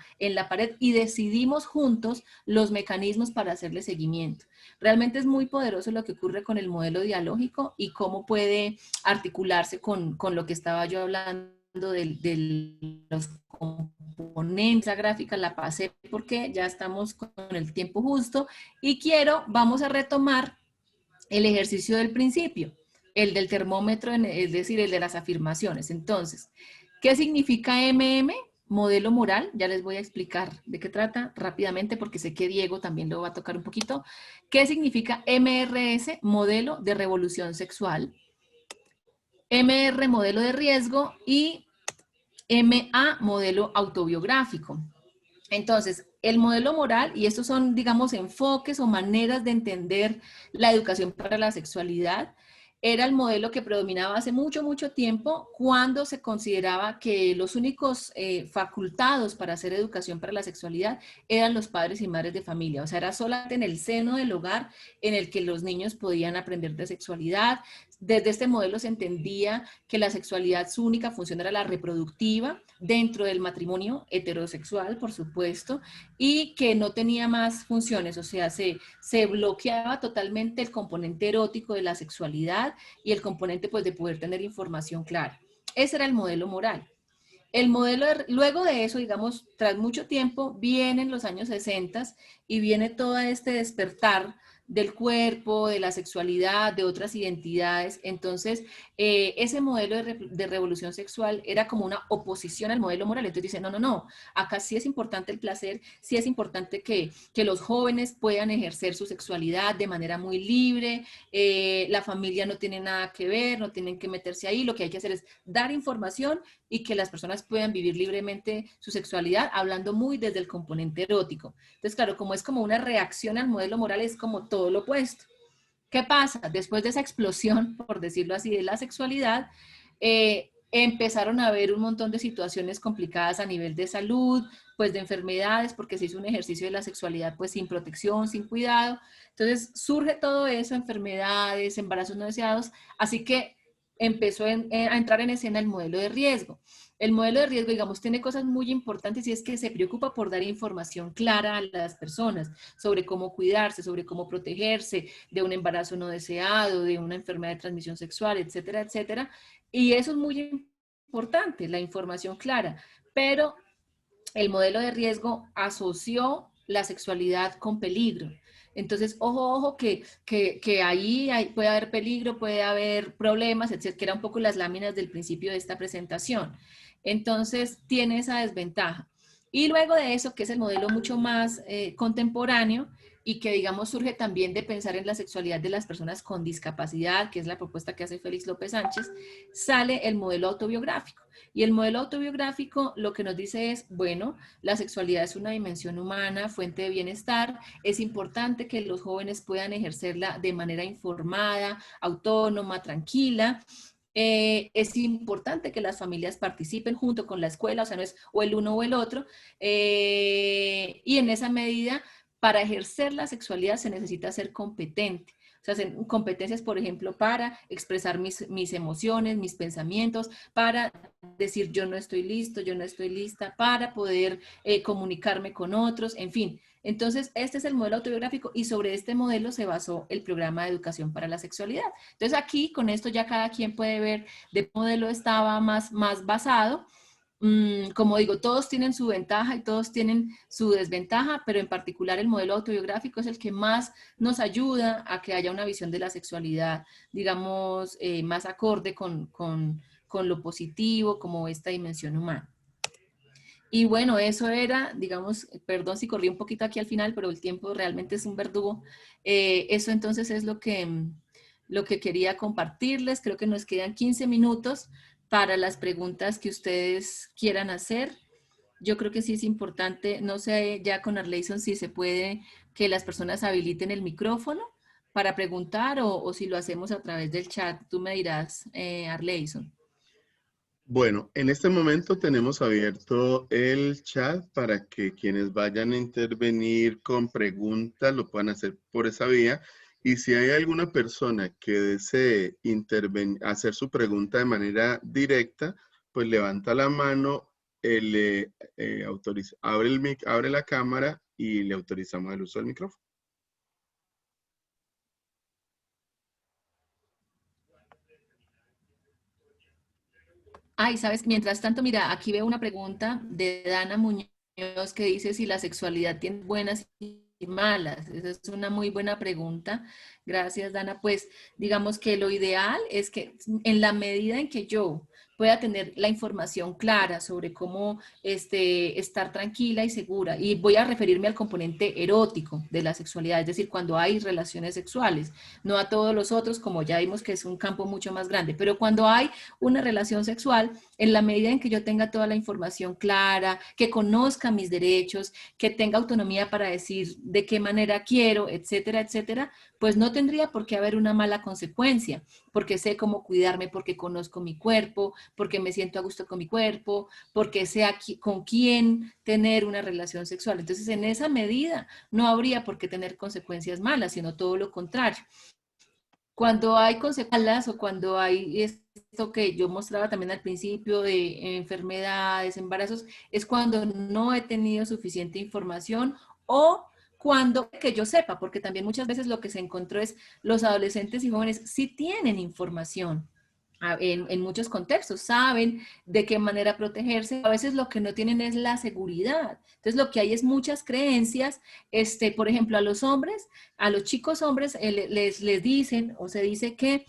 pared y decidimos juntos los mecanismos para hacerle seguimiento. Realmente es muy poderoso lo que ocurre con el modelo dialógico y cómo puede articularse con lo que estaba yo hablando de los componentes. La gráfica la pasé porque ya estamos con el tiempo justo y vamos a retomar el ejercicio del principio, el del termómetro, es decir, el de las afirmaciones. Entonces, ¿qué significa MM? Modelo moral, ya les voy a explicar de qué trata rápidamente porque sé que Diego también lo va a tocar un poquito. ¿Qué significa MRS? Modelo de revolución sexual. MR, modelo de riesgo, y MA, modelo autobiográfico. Entonces, el modelo moral, y estos son, digamos, enfoques o maneras de entender la educación para la sexualidad, era el modelo que predominaba hace mucho, mucho tiempo, cuando se consideraba que los únicos facultados para hacer educación para la sexualidad eran los padres y madres de familia. O sea, era solamente en el seno del hogar en el que los niños podían aprender de sexualidad. Desde este modelo se entendía que la sexualidad, su única función era la reproductiva, dentro del matrimonio heterosexual, por supuesto, y que no tenía más funciones, o sea, se bloqueaba totalmente el componente erótico de la sexualidad y el componente pues de poder tener información clara. Ese era el modelo moral. El modelo, luego de eso, digamos, tras mucho tiempo, vienen los años 60 y viene todo este despertar del cuerpo, de la sexualidad, de otras identidades. Entonces, ese modelo de revolución sexual era como una oposición al modelo moral. Entonces dice, no, no, no, acá sí es importante el placer, sí es importante que los jóvenes puedan ejercer su sexualidad de manera muy libre, la familia no tiene nada que ver, no tienen que meterse ahí, lo que hay que hacer es dar información y que las personas puedan vivir libremente su sexualidad, hablando muy desde el componente erótico. Entonces, claro, como es como una reacción al modelo moral, es como todo lo opuesto. ¿Qué pasa? Después de esa explosión, por decirlo así, de la sexualidad, empezaron a haber un montón de situaciones complicadas a nivel de salud, pues de enfermedades, porque se hizo un ejercicio de la sexualidad pues sin protección, sin cuidado. Entonces surge todo eso, enfermedades, embarazos no deseados, así que empezó a entrar en escena el modelo de riesgo. El modelo de riesgo, digamos, tiene cosas muy importantes y es que se preocupa por dar información clara a las personas sobre cómo cuidarse, sobre cómo protegerse de un embarazo no deseado, de una enfermedad de transmisión sexual, etcétera, etcétera. Y eso es muy importante, la información clara. Pero el modelo de riesgo asoció la sexualidad con peligro. Entonces, ojo, ojo, que ahí puede haber peligro, puede haber problemas, etcétera, que eran un poco las láminas del principio de esta presentación. Entonces, tiene esa desventaja. Y luego de eso, que es el modelo mucho más contemporáneo y que, digamos, surge también de pensar en la sexualidad de las personas con discapacidad, que es la propuesta que hace Félix López Sánchez, sale el modelo autobiográfico. Y el modelo autobiográfico lo que nos dice es, bueno, la sexualidad es una dimensión humana, fuente de bienestar, es importante que los jóvenes puedan ejercerla de manera informada, autónoma, tranquila. Es importante que las familias participen junto con la escuela, o sea, no es o el uno o el otro, y en esa medida, para ejercer la sexualidad se necesita ser competente. O sea, competencias, por ejemplo, para expresar mis emociones, mis pensamientos, para decir yo no estoy listo, yo no estoy lista, para poder comunicarme con otros, en fin. Entonces, este es el modelo autobiográfico y sobre este modelo se basó el programa de educación para la sexualidad. Entonces, aquí con esto ya cada quien puede ver de qué modelo estaba más basado. Como digo, todos tienen su ventaja y todos tienen su desventaja, pero en particular el modelo autobiográfico es el que más nos ayuda a que haya una visión de la sexualidad, digamos, más acorde con lo positivo, como esta dimensión humana. Y bueno, eso era, digamos, perdón si corrí un poquito aquí al final, pero el tiempo realmente es un verdugo. Eso entonces es lo que quería compartirles. Creo que nos quedan 15 minutos para las preguntas que ustedes quieran hacer. Yo creo que sí es importante, no sé ya con Arleyson si se puede que las personas habiliten el micrófono para preguntar o si lo hacemos a través del chat. Tú me dirás, Arleyson. Bueno, en este momento tenemos abierto el chat para que quienes vayan a intervenir con preguntas lo puedan hacer por esa vía. Y si hay alguna persona que desee hacer su pregunta de manera directa, pues levanta la mano, abre la cámara y le autorizamos el uso del micrófono. Ay, sabes, mientras tanto, mira, aquí veo una pregunta de Dana Muñoz que dice si la sexualidad tiene buenas y malas. Esa es una muy buena pregunta. Gracias, Dana. Pues digamos que lo ideal es que en la medida en que yo pueda tener la información clara sobre cómo estar tranquila y segura, y voy a referirme al componente erótico de la sexualidad, es decir, cuando hay relaciones sexuales, no a todos los otros, como ya vimos que es un campo mucho más grande, pero cuando hay una relación sexual, en la medida en que yo tenga toda la información clara, que conozca mis derechos, que tenga autonomía para decir de qué manera quiero, etcétera, etcétera, pues no tendría por qué haber una mala consecuencia, porque sé cómo cuidarme, porque conozco mi cuerpo, porque me siento a gusto con mi cuerpo, porque sé con quién tener una relación sexual. Entonces, en esa medida no habría por qué tener consecuencias malas, sino todo lo contrario. Cuando hay consecuencias o cuando hay esto que yo mostraba también al principio de enfermedades, embarazos, es cuando no he tenido suficiente información o cuando que yo sepa, porque también muchas veces lo que se encontró es los adolescentes y jóvenes sí tienen información en muchos contextos, saben de qué manera protegerse, a veces lo que no tienen es la seguridad. Entonces lo que hay es muchas creencias, por ejemplo, a los hombres, a los chicos hombres les dicen o se dice que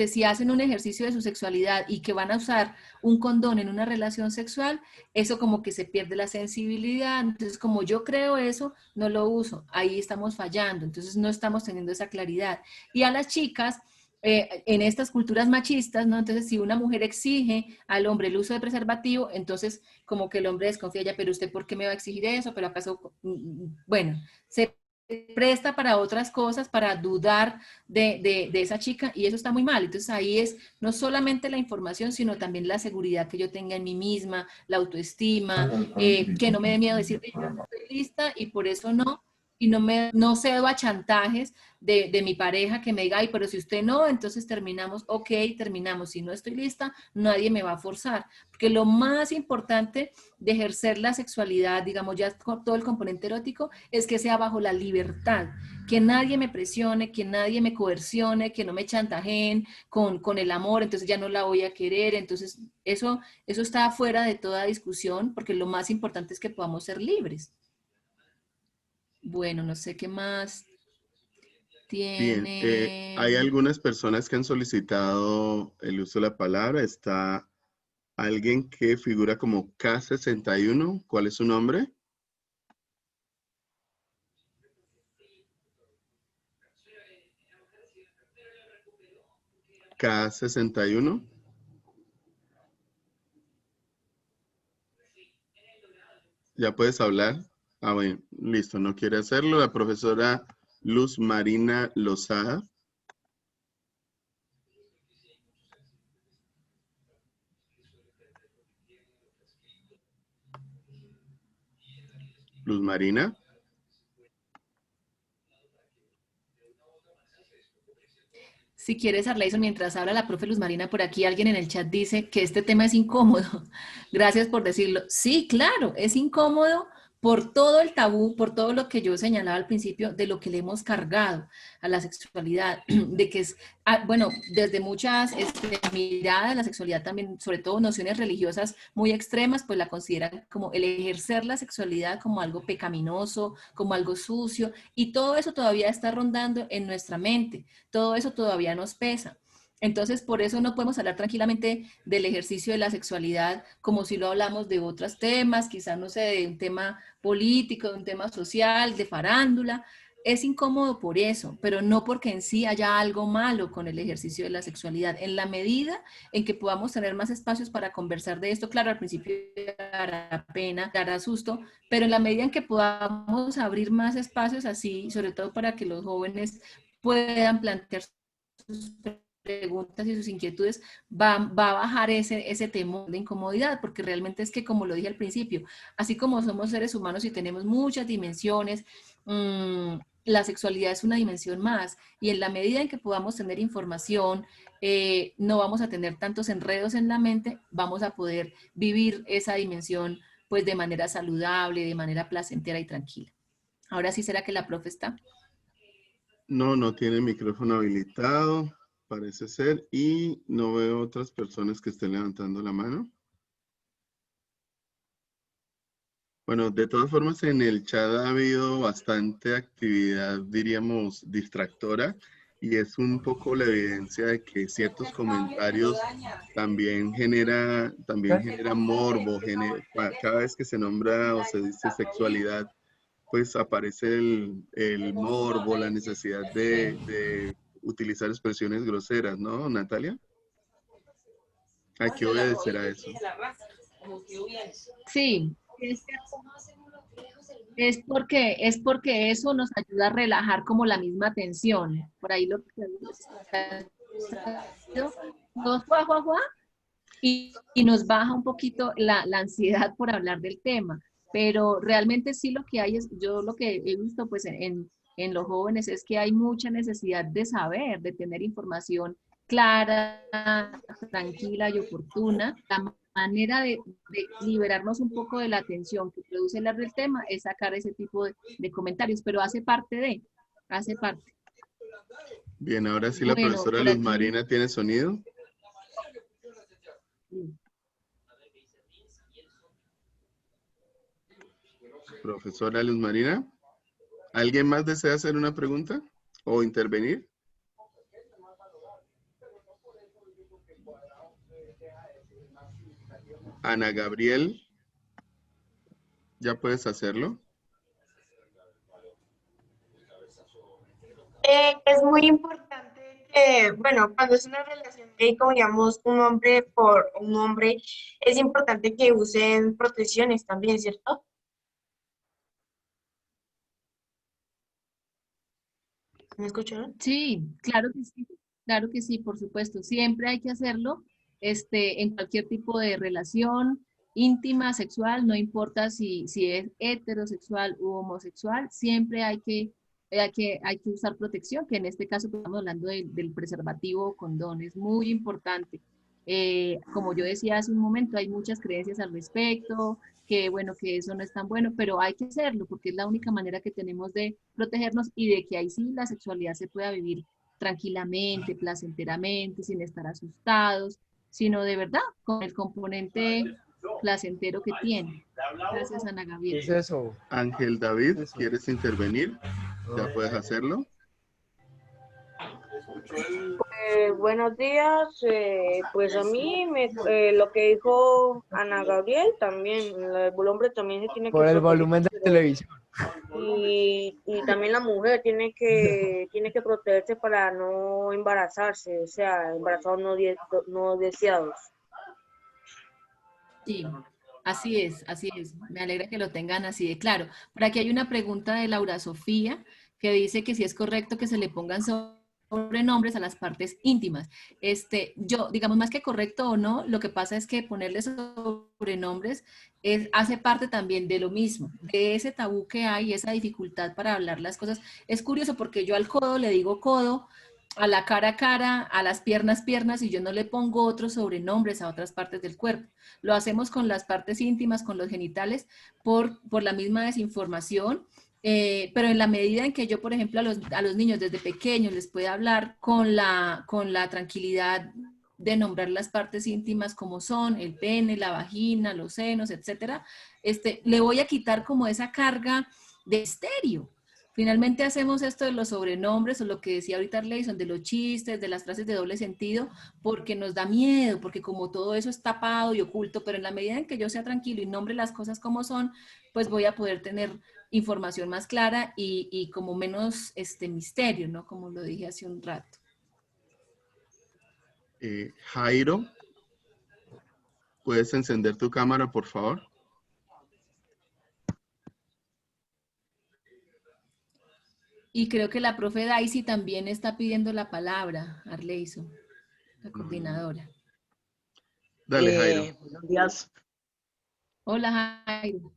si hacen un ejercicio de su sexualidad y que van a usar un condón en una relación sexual, eso como que se pierde la sensibilidad. Entonces, como yo creo eso, no lo uso. Ahí estamos fallando. Entonces, no estamos teniendo esa claridad. Y a las chicas, en estas culturas machistas, ¿no? Entonces, si una mujer exige al hombre el uso de preservativo, entonces como que el hombre desconfía ya, pero usted, ¿por qué me va a exigir eso? Pero acaso, bueno, se presta para otras cosas, para dudar de esa chica y eso está muy mal. Entonces ahí es no solamente la información, sino también la seguridad que yo tenga en mí misma, la autoestima, que no me dé miedo decir, yo no estoy lista y por eso no, y no cedo a chantajes de mi pareja que me diga, ay, pero si usted no, entonces terminamos, ok, terminamos, si no estoy lista, nadie me va a forzar, porque lo más importante de ejercer la sexualidad, digamos ya con todo el componente erótico, es que sea bajo la libertad, que nadie me presione, que nadie me coercione, que no me chantajeen con el amor, entonces ya no la voy a querer, entonces eso está fuera de toda discusión, porque lo más importante es que podamos ser libres. Bueno, no sé qué más Bien, hay tiene. algunas personas que han solicitado el uso de la palabra. Está alguien que figura como K61. ¿Cuál es su nombre? K61. ¿Ya puedes hablar? Ah, bueno, listo, no quiere hacerlo. La profesora Luz Marina Lozada. Luz Marina. Si quieres, Arleison, mientras habla la profe Luz Marina, por aquí alguien en el chat dice que este tema es incómodo. Gracias por decirlo. Sí, claro, es incómodo por todo el tabú, por todo lo que yo señalaba al principio, de lo que le hemos cargado a la sexualidad, de que es, bueno, desde muchas miradas, la sexualidad también, sobre todo nociones religiosas muy extremas, pues la consideran como el ejercer la sexualidad como algo pecaminoso, como algo sucio, y todo eso todavía está rondando en nuestra mente, todo eso todavía nos pesa. Entonces, por eso no podemos hablar tranquilamente del ejercicio de la sexualidad como si lo hablamos de otros temas, quizás, no sé, de un tema político, de un tema social, de farándula. Es incómodo por eso, pero no porque en sí haya algo malo con el ejercicio de la sexualidad. En la medida en que podamos tener más espacios para conversar de esto, claro, al principio dará pena, dará susto, pero en la medida en que podamos abrir más espacios así, sobre todo para que los jóvenes puedan plantear sus preguntas y sus inquietudes, va a bajar ese temor de incomodidad, porque realmente es que, como lo dije al principio, así como somos seres humanos y tenemos muchas dimensiones, la sexualidad es una dimensión más, y en la medida en que podamos tener información, no vamos a tener tantos enredos en la mente, vamos a poder vivir esa dimensión pues de manera saludable, de manera placentera y tranquila. Ahora sí, ¿será que la profe está? No, no tiene micrófono habilitado, parece ser, y no veo otras personas que estén levantando la mano. Bueno, de todas formas, en el chat ha habido bastante actividad, diríamos, distractora, y es un poco la evidencia de que ciertos comentarios también generan morbo, cada vez que se nombra o se dice sexualidad, pues aparece el morbo, la necesidad de utilizar expresiones groseras, ¿no, Natalia? Hay que obedecer a eso. Sí, es porque eso nos ayuda a relajar como la misma tensión. Por ahí lo que todos y nos baja un poquito la ansiedad por hablar del tema. Pero realmente sí lo que hay es, yo lo que he visto pues en los jóvenes es que hay mucha necesidad de saber, de tener información clara, tranquila y oportuna. La manera de liberarnos un poco de la tensión que produce hablar del tema es sacar ese tipo de comentarios, pero hace parte. Bien, ahora sí la Bueno, profesora por Luz aquí. Marina tiene sonido. Profesora Luz Marina, ¿alguien más desea hacer una pregunta o intervenir? Ana Gabriel, ¿ya puedes hacerlo? Es muy importante que, bueno, cuando es una relación gay, como digamos, un hombre por un hombre, es importante que usen protecciones también, ¿cierto? ¿Me escucharon? Sí, claro que sí, por supuesto. Siempre hay que hacerlo, en cualquier tipo de relación íntima, sexual, no importa si es heterosexual u homosexual, siempre hay que usar protección, que en este caso pues, estamos hablando del preservativo o condón, es muy importante. Como yo decía hace un momento, hay muchas creencias al respecto, que bueno, que eso no es tan bueno, pero hay que hacerlo porque es la única manera que tenemos de protegernos y de que ahí sí la sexualidad se pueda vivir tranquilamente, placenteramente, sin estar asustados, sino de verdad con el componente placentero que tiene. Gracias, Ana ¿Qué Gabriel. es eso? Ángel David, Eso. ¿quieres intervenir? ¿Ya puedes hacerlo? Buenos días, pues a mí lo que dijo Ana Gabriel también, el hombre también se tiene que Por el proteger, volumen de televisión. y también la mujer tiene que protegerse para no embarazarse, o sea, embarazados no deseados. Sí, así es, así es. Me alegra que lo tengan así de claro. Por aquí hay una pregunta de Laura Sofía que dice que si es correcto que se le pongan sobrenombres a las partes íntimas. Yo, digamos, más que correcto o no, lo que pasa es que ponerle sobrenombres hace parte también de lo mismo, de ese tabú que hay, esa dificultad para hablar las cosas. Es curioso porque yo al codo le digo codo, a la cara, a las piernas, y yo no le pongo otros sobrenombres a otras partes del cuerpo. Lo hacemos con las partes íntimas, con los genitales, por la misma desinformación, pero en la medida en que yo, por ejemplo, a los niños desde pequeños les pueda hablar con la tranquilidad de nombrar las partes íntimas como son el pene, la vagina, los senos, etcétera, le voy a quitar como esa carga de estéreo. Finalmente hacemos esto de los sobrenombres o lo que decía ahorita Arleyson, de los chistes, de las frases de doble sentido, porque nos da miedo, porque como todo eso es tapado y oculto, pero en la medida en que yo sea tranquilo y nombre las cosas como son, pues voy a poder tener información más clara y como menos misterio, ¿no? Como lo dije hace un rato. Jairo, ¿puedes encender tu cámara, por favor? Y creo que la profe Daisy también está pidiendo la palabra, Arleyson. la coordinadora. Dale, Jairo. Buenos días. Hola, Jairo.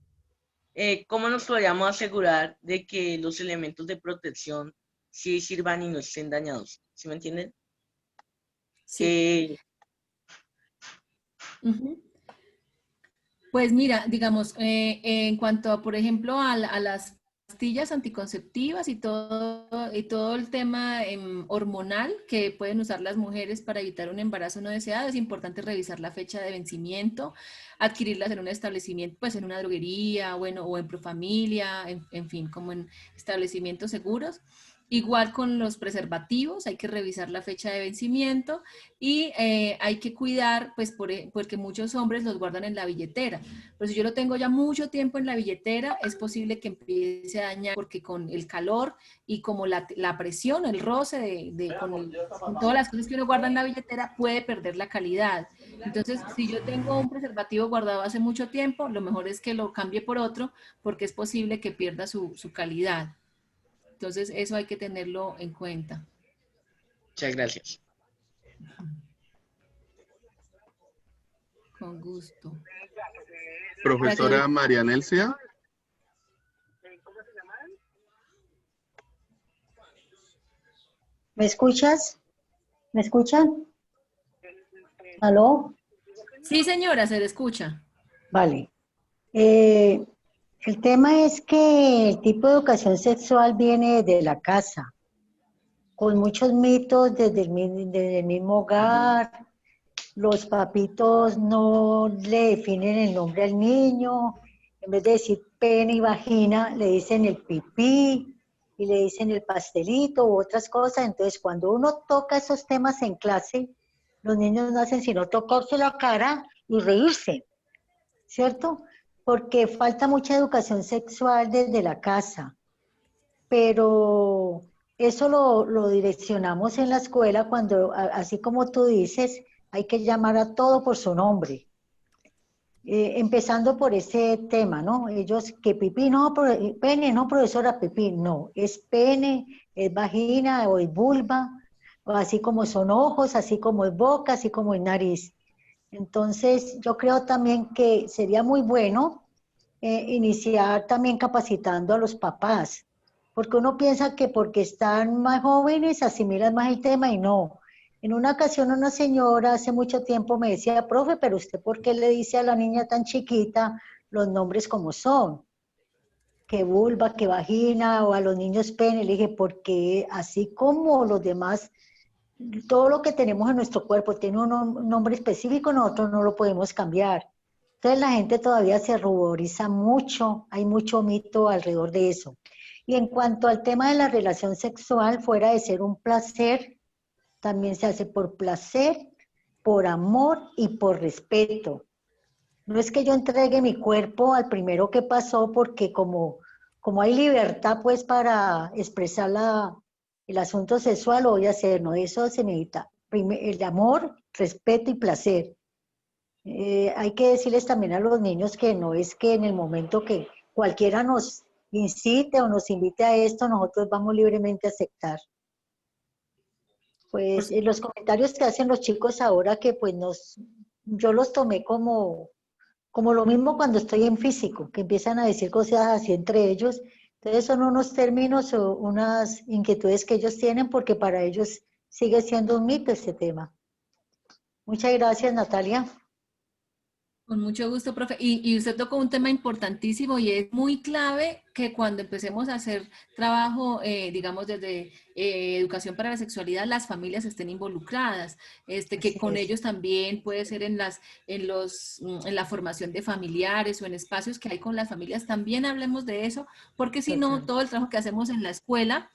¿Cómo nos podríamos asegurar de que los elementos de protección sí sirvan y no estén dañados? ¿Sí me entienden? Sí. Ujú. Pues mira, digamos, en cuanto a, por ejemplo, a las pastillas anticonceptivas y todo el tema hormonal que pueden usar las mujeres para evitar un embarazo no deseado, es importante revisar la fecha de vencimiento, adquirirlas en un establecimiento, pues en una droguería, bueno, o en Profamilia, en fin, como en establecimientos seguros. Igual con los preservativos, hay que revisar la fecha de vencimiento y hay que cuidar, pues porque muchos hombres los guardan en la billetera. Pero si yo lo tengo ya mucho tiempo en la billetera, es posible que empiece a dañar, porque con el calor y como la presión, el roce con todas las cosas que uno guarda en la billetera, puede perder la calidad. Entonces, si yo tengo un preservativo guardado hace mucho tiempo, lo mejor es que lo cambie por otro, porque es posible que pierda su calidad. Entonces, eso hay que tenerlo en cuenta. Muchas gracias. Con gusto. Profesora María Nelcia. ¿Me escuchas? ¿Me escuchan? ¿Aló? Sí, señora, se le escucha. Vale. El tema es que el tipo de educación sexual viene de la casa, con muchos mitos desde el mismo hogar. Los papitos no le definen el nombre al niño, en vez de decir pene y vagina, le dicen el pipí y le dicen el pastelito u otras cosas. Entonces, cuando uno toca esos temas en clase, los niños no hacen sino tocarse la cara y reírse, ¿cierto? Porque falta mucha educación sexual desde la casa, pero eso lo direccionamos en la escuela cuando, así como tú dices, hay que llamar a todo por su nombre. Empezando por ese tema, ¿no? Ellos, que pipí, no, pene, no, profesora, pipí, no, es pene, es vagina o es vulva, o así como son ojos, así como es boca, así como es nariz. Entonces, yo creo también que sería muy bueno iniciar también capacitando a los papás, porque uno piensa que porque están más jóvenes asimilan más el tema y no. En una ocasión una señora hace mucho tiempo me decía, profe, pero usted ¿por qué le dice a la niña tan chiquita los nombres como son? Que vulva, que vagina, o a los niños pene. Le dije, porque así como los demás, todo lo que tenemos en nuestro cuerpo tiene un nombre específico, nosotros no lo podemos cambiar. Entonces la gente todavía se ruboriza mucho, hay mucho mito alrededor de eso. Y en cuanto al tema de la relación sexual, fuera de ser un placer, también se hace por placer, por amor y por respeto. No es que yo entregue mi cuerpo al primero que pasó, porque como hay libertad pues para expresar el asunto sexual, lo voy a hacer, ¿no? Eso se necesita. El amor, respeto y placer. Hay que decirles también a los niños que no es que en el momento que cualquiera nos incite o nos invite a esto, nosotros vamos libremente a aceptar. Pues los comentarios que hacen los chicos ahora que pues yo los tomé como lo mismo cuando estoy en físico, que empiezan a decir cosas así entre ellos. Entonces son unos términos o unas inquietudes que ellos tienen porque para ellos sigue siendo un mito este tema. Muchas gracias, Natalia. Con mucho gusto, profe. Y usted tocó un tema importantísimo y es muy clave que cuando empecemos a hacer trabajo, digamos, desde educación para la sexualidad, las familias estén involucradas, que con ellos también puede ser en la formación de familiares o en espacios que hay con las familias, también hablemos de eso, porque si no, todo el trabajo que hacemos en la escuela,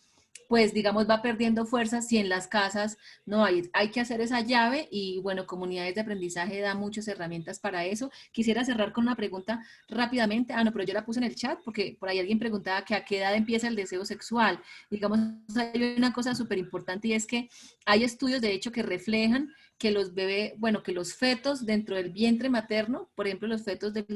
pues digamos va perdiendo fuerza si en las casas no hay que hacer esa llave y bueno, comunidades de aprendizaje da muchas herramientas para eso. Quisiera cerrar con una pregunta rápidamente, no, pero yo la puse en el chat porque por ahí alguien preguntaba que a qué edad empieza el deseo sexual. Digamos, hay una cosa súper importante y es que hay estudios de hecho que reflejan que los bebés, bueno, que los fetos dentro del vientre materno, por ejemplo, los fetos de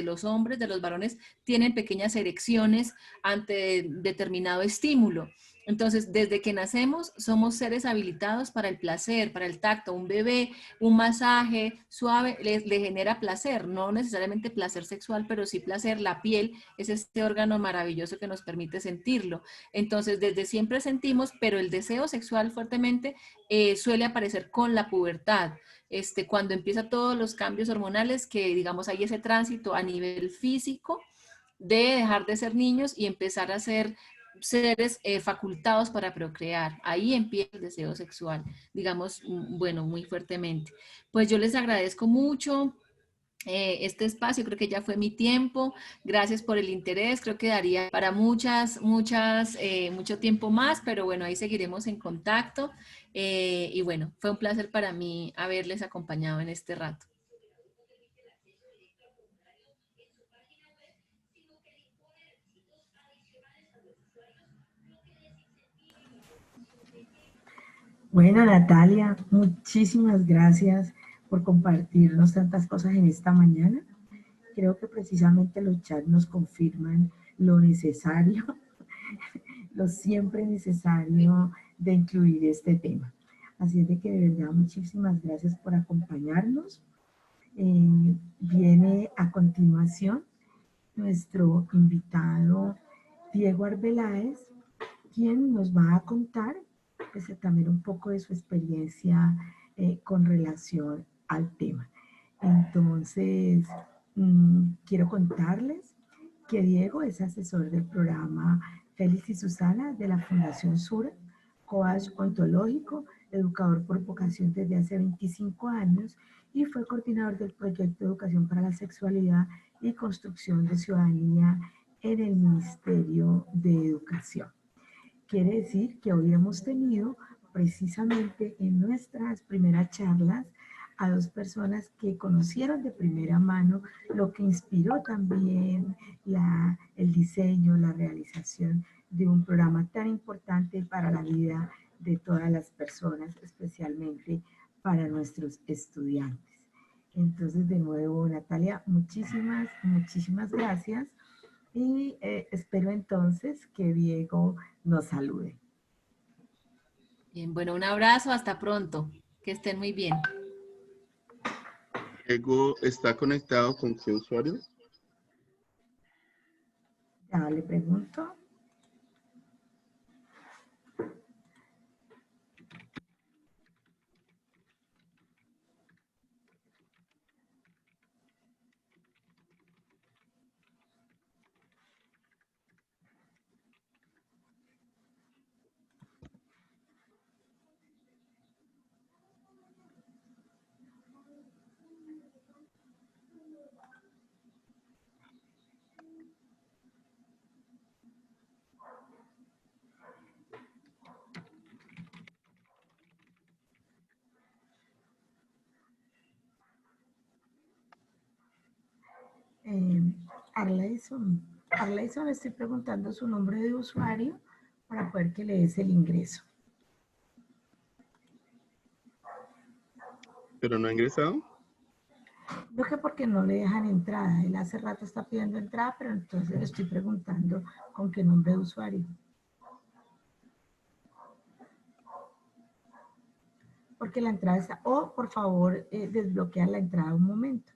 los hombres, de los varones, tienen pequeñas erecciones ante determinado estímulo. Entonces, desde que nacemos, somos seres habilitados para el placer, para el tacto. Un bebé, un masaje suave, le genera placer, no necesariamente placer sexual, pero sí placer. La piel es este órgano maravilloso que nos permite sentirlo. Entonces, desde siempre sentimos, pero el deseo sexual fuertemente suele aparecer con la pubertad. Cuando empiezan todos los cambios hormonales, que digamos hay ese tránsito a nivel físico de dejar de ser niños y empezar a ser seres facultados para procrear. Ahí empieza el deseo sexual, digamos, bueno, muy fuertemente. Pues yo les agradezco mucho este espacio, creo que ya fue mi tiempo. Gracias por el interés, creo que daría para mucho tiempo más, pero bueno, ahí seguiremos en contacto. Y bueno, fue un placer para mí haberles acompañado en este rato. Bueno, Natalia, muchísimas gracias por compartirnos tantas cosas en esta mañana. Creo que precisamente los chats nos confirman lo necesario, lo siempre necesario de incluir este tema. Así es de que de verdad muchísimas gracias por acompañarnos. Viene a continuación nuestro invitado Diego Arbeláez, quien nos va a contar pues, también un poco de su experiencia con relación al tema. Entonces, quiero contarles que Diego es asesor del programa Félix y Susana de la Fundación Sura, coach ontológico, educador por vocación desde hace 25 años y fue coordinador del proyecto de Educación para la Sexualidad y Construcción de Ciudadanía en el Ministerio de Educación. Quiere decir que hoy hemos tenido precisamente en nuestras primeras charlas a dos personas que conocieron de primera mano lo que inspiró también el diseño, la realización de un programa tan importante para la vida de todas las personas, especialmente para nuestros estudiantes. Entonces, de nuevo, Natalia, muchísimas gracias. Y espero entonces que Diego nos salude. Bien, bueno, un abrazo, hasta pronto. Que estén muy bien. Diego está conectado con qué usuario? Ya le pregunto. Arleison, le estoy preguntando su nombre de usuario para poder que le des el ingreso. ¿Pero no ha ingresado? Yo que porque no le dejan entrada. Él hace rato está pidiendo entrada, pero entonces le estoy preguntando con qué nombre de usuario. Porque la entrada está... O, por favor, desbloquear la entrada un momento.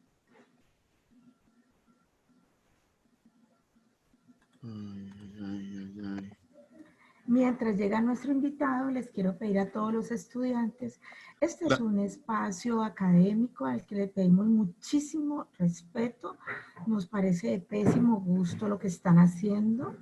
Mientras llega nuestro invitado, les quiero pedir a todos los estudiantes, este es un espacio académico al que le pedimos muchísimo respeto, nos parece de pésimo gusto lo que están haciendo,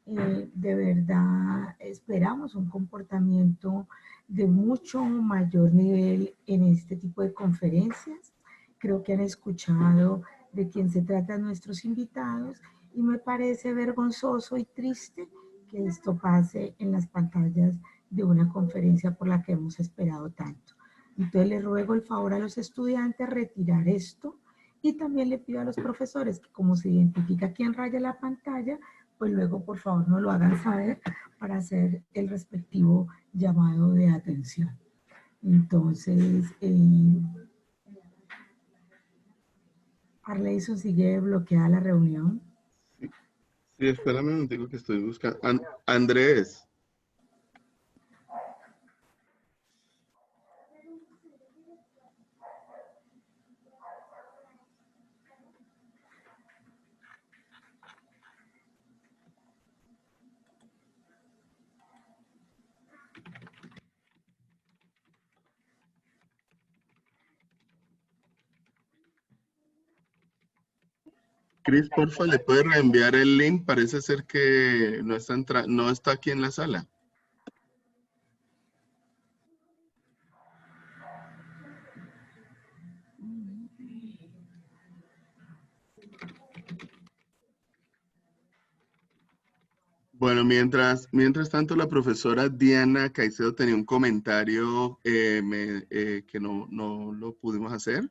de verdad esperamos un comportamiento de mucho mayor nivel en este tipo de conferencias, creo que han escuchado de quién se tratan nuestros invitados y me parece vergonzoso y triste que esto pase en las pantallas de una conferencia por la que hemos esperado tanto. Entonces le ruego el favor a los estudiantes retirar esto y también le pido a los profesores que como se identifica quién raya la pantalla, pues luego por favor nos lo hagan saber para hacer el respectivo llamado de atención. Entonces, Arleison, sigue bloqueada la reunión. Sí, espérame un momento que estoy buscando. Andrés. Cris, porfa, ¿le puede reenviar el link? Parece ser que no está aquí en la sala. Bueno, mientras tanto, la profesora Diana Caicedo tenía un comentario que no lo pudimos hacer.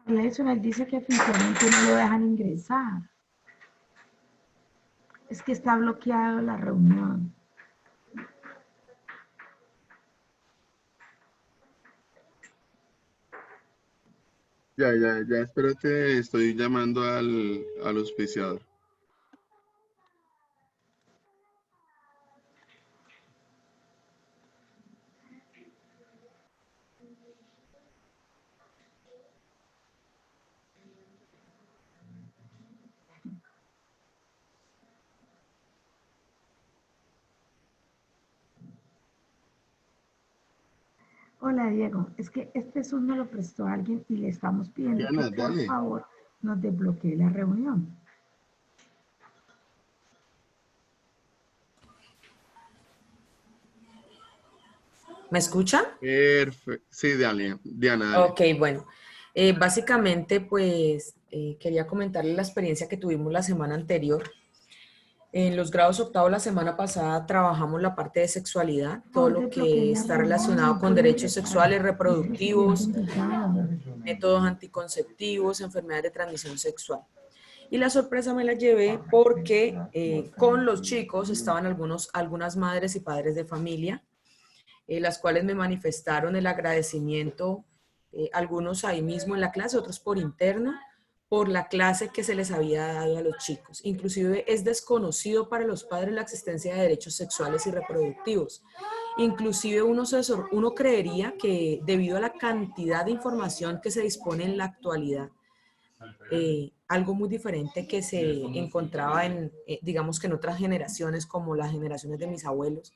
Eso él dice que oficialmente no lo dejan ingresar. Es que está bloqueado la reunión. Ya, espérate, estoy llamando al auspiciador. Hola Diego, es que este Zoom me lo prestó alguien y le estamos pidiendo Diana, que por dale. favor nos desbloquee la reunión. ¿Me escuchan? Perfecto. Sí, Diana, dale. Ok, bueno. Básicamente, pues, quería comentarles la experiencia que tuvimos la semana anterior. En los grados octavos la semana pasada trabajamos la parte de sexualidad, todo lo que está relacionado con derechos sexuales, reproductivos, métodos anticonceptivos, enfermedades de transmisión sexual. Y la sorpresa me la llevé porque con los chicos estaban algunas madres y padres de familia, las cuales me manifestaron el agradecimiento, algunos ahí mismo en la clase, otros por interno, por la clase que se les había dado a los chicos. Inclusive es desconocido para los padres la existencia de derechos sexuales y reproductivos. Inclusive uno creería que debido a la cantidad de información que se dispone en la actualidad, algo muy diferente que se encontraba digamos que en otras generaciones, como las generaciones de mis abuelos,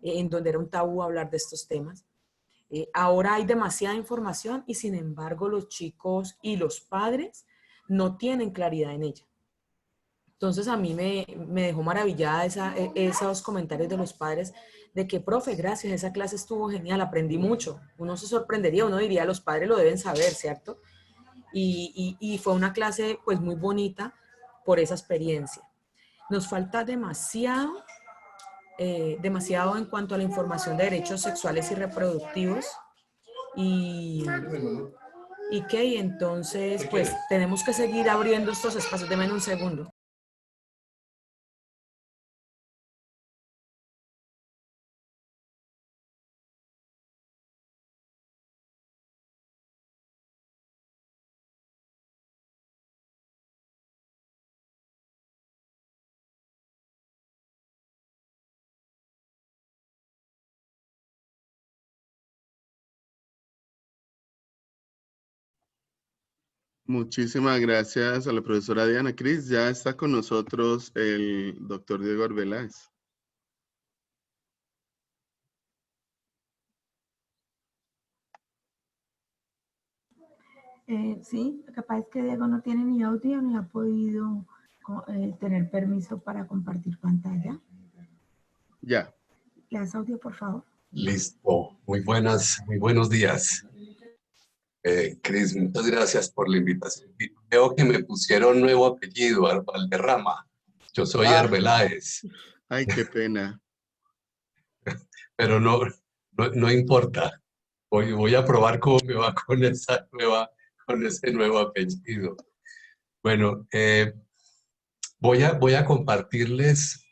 en donde era un tabú hablar de estos temas. Ahora hay demasiada información y sin embargo los chicos y los padres no tienen claridad en ella. Entonces a mí me dejó maravillada esos comentarios de los padres de que, profe, gracias, esa clase estuvo genial, aprendí mucho. Uno se sorprendería, uno diría, los padres lo deben saber, ¿cierto? Y fue una clase pues muy bonita por esa experiencia. Nos falta demasiado en cuanto a la información de derechos sexuales y reproductivos y entonces pues tenemos que seguir abriendo estos espacios. Denme un segundo. Muchísimas gracias a la profesora Diana. Cris, ya está con nosotros el doctor Diego Arbeláez. Sí, lo que pasa es que Diego no tiene ni audio ni ha podido tener permiso para compartir pantalla. Ya. ¿Le das audio, por favor? Listo. Muy buenos días. Cris, muchas gracias por la invitación. Veo que me pusieron nuevo apellido, Valderrama. Yo soy Arbeláez. Ay, qué pena. Pero no importa. Voy a probar cómo me va con ese nuevo apellido. Bueno, voy a compartirles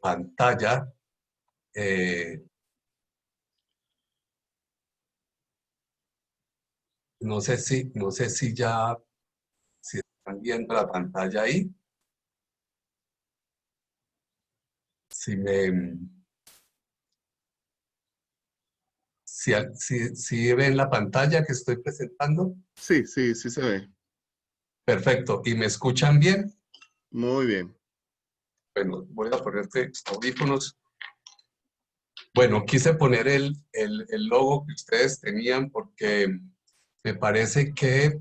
pantalla. No sé si están viendo la pantalla ahí. Si ven la pantalla que estoy presentando. Sí se ve. Perfecto. ¿Y me escuchan bien? Muy bien. Bueno, voy a ponerte audífonos. Bueno, quise poner el logo que ustedes tenían porque me parece que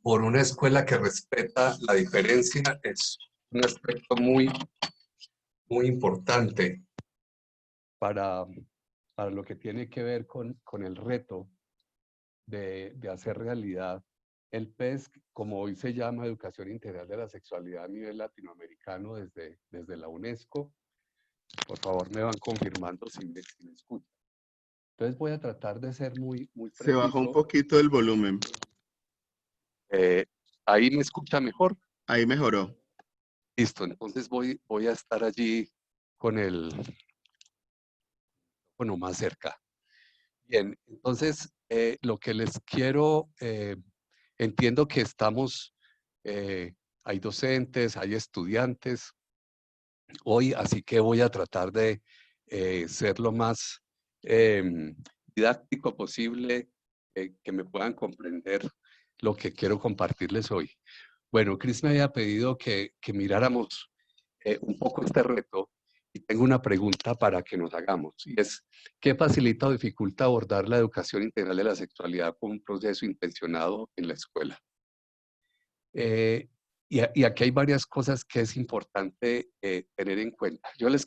por una escuela que respeta la diferencia es un aspecto muy importante para lo que tiene que ver con el reto de hacer realidad el PESC, como hoy se llama Educación Integral de la Sexualidad a nivel latinoamericano desde la UNESCO. Por favor, me van confirmando si me escuchan. Entonces voy a tratar de ser muy preciso. Se bajó un poquito el volumen. ¿Ahí me escucha mejor? Ahí mejoró. Listo, entonces voy a estar allí con el bueno, más cerca. Bien, entonces lo que les quiero, entiendo que estamos, hay docentes, hay estudiantes hoy, así que voy a tratar de ser lo más didáctico posible, que me puedan comprender lo que quiero compartirles hoy. Bueno, Cris me había pedido que miráramos un poco este reto y tengo una pregunta para que nos hagamos y es, ¿qué facilita o dificulta abordar la educación integral de la sexualidad con un proceso intencionado en la escuela? Y aquí hay varias cosas que es importante tener en cuenta. Yo les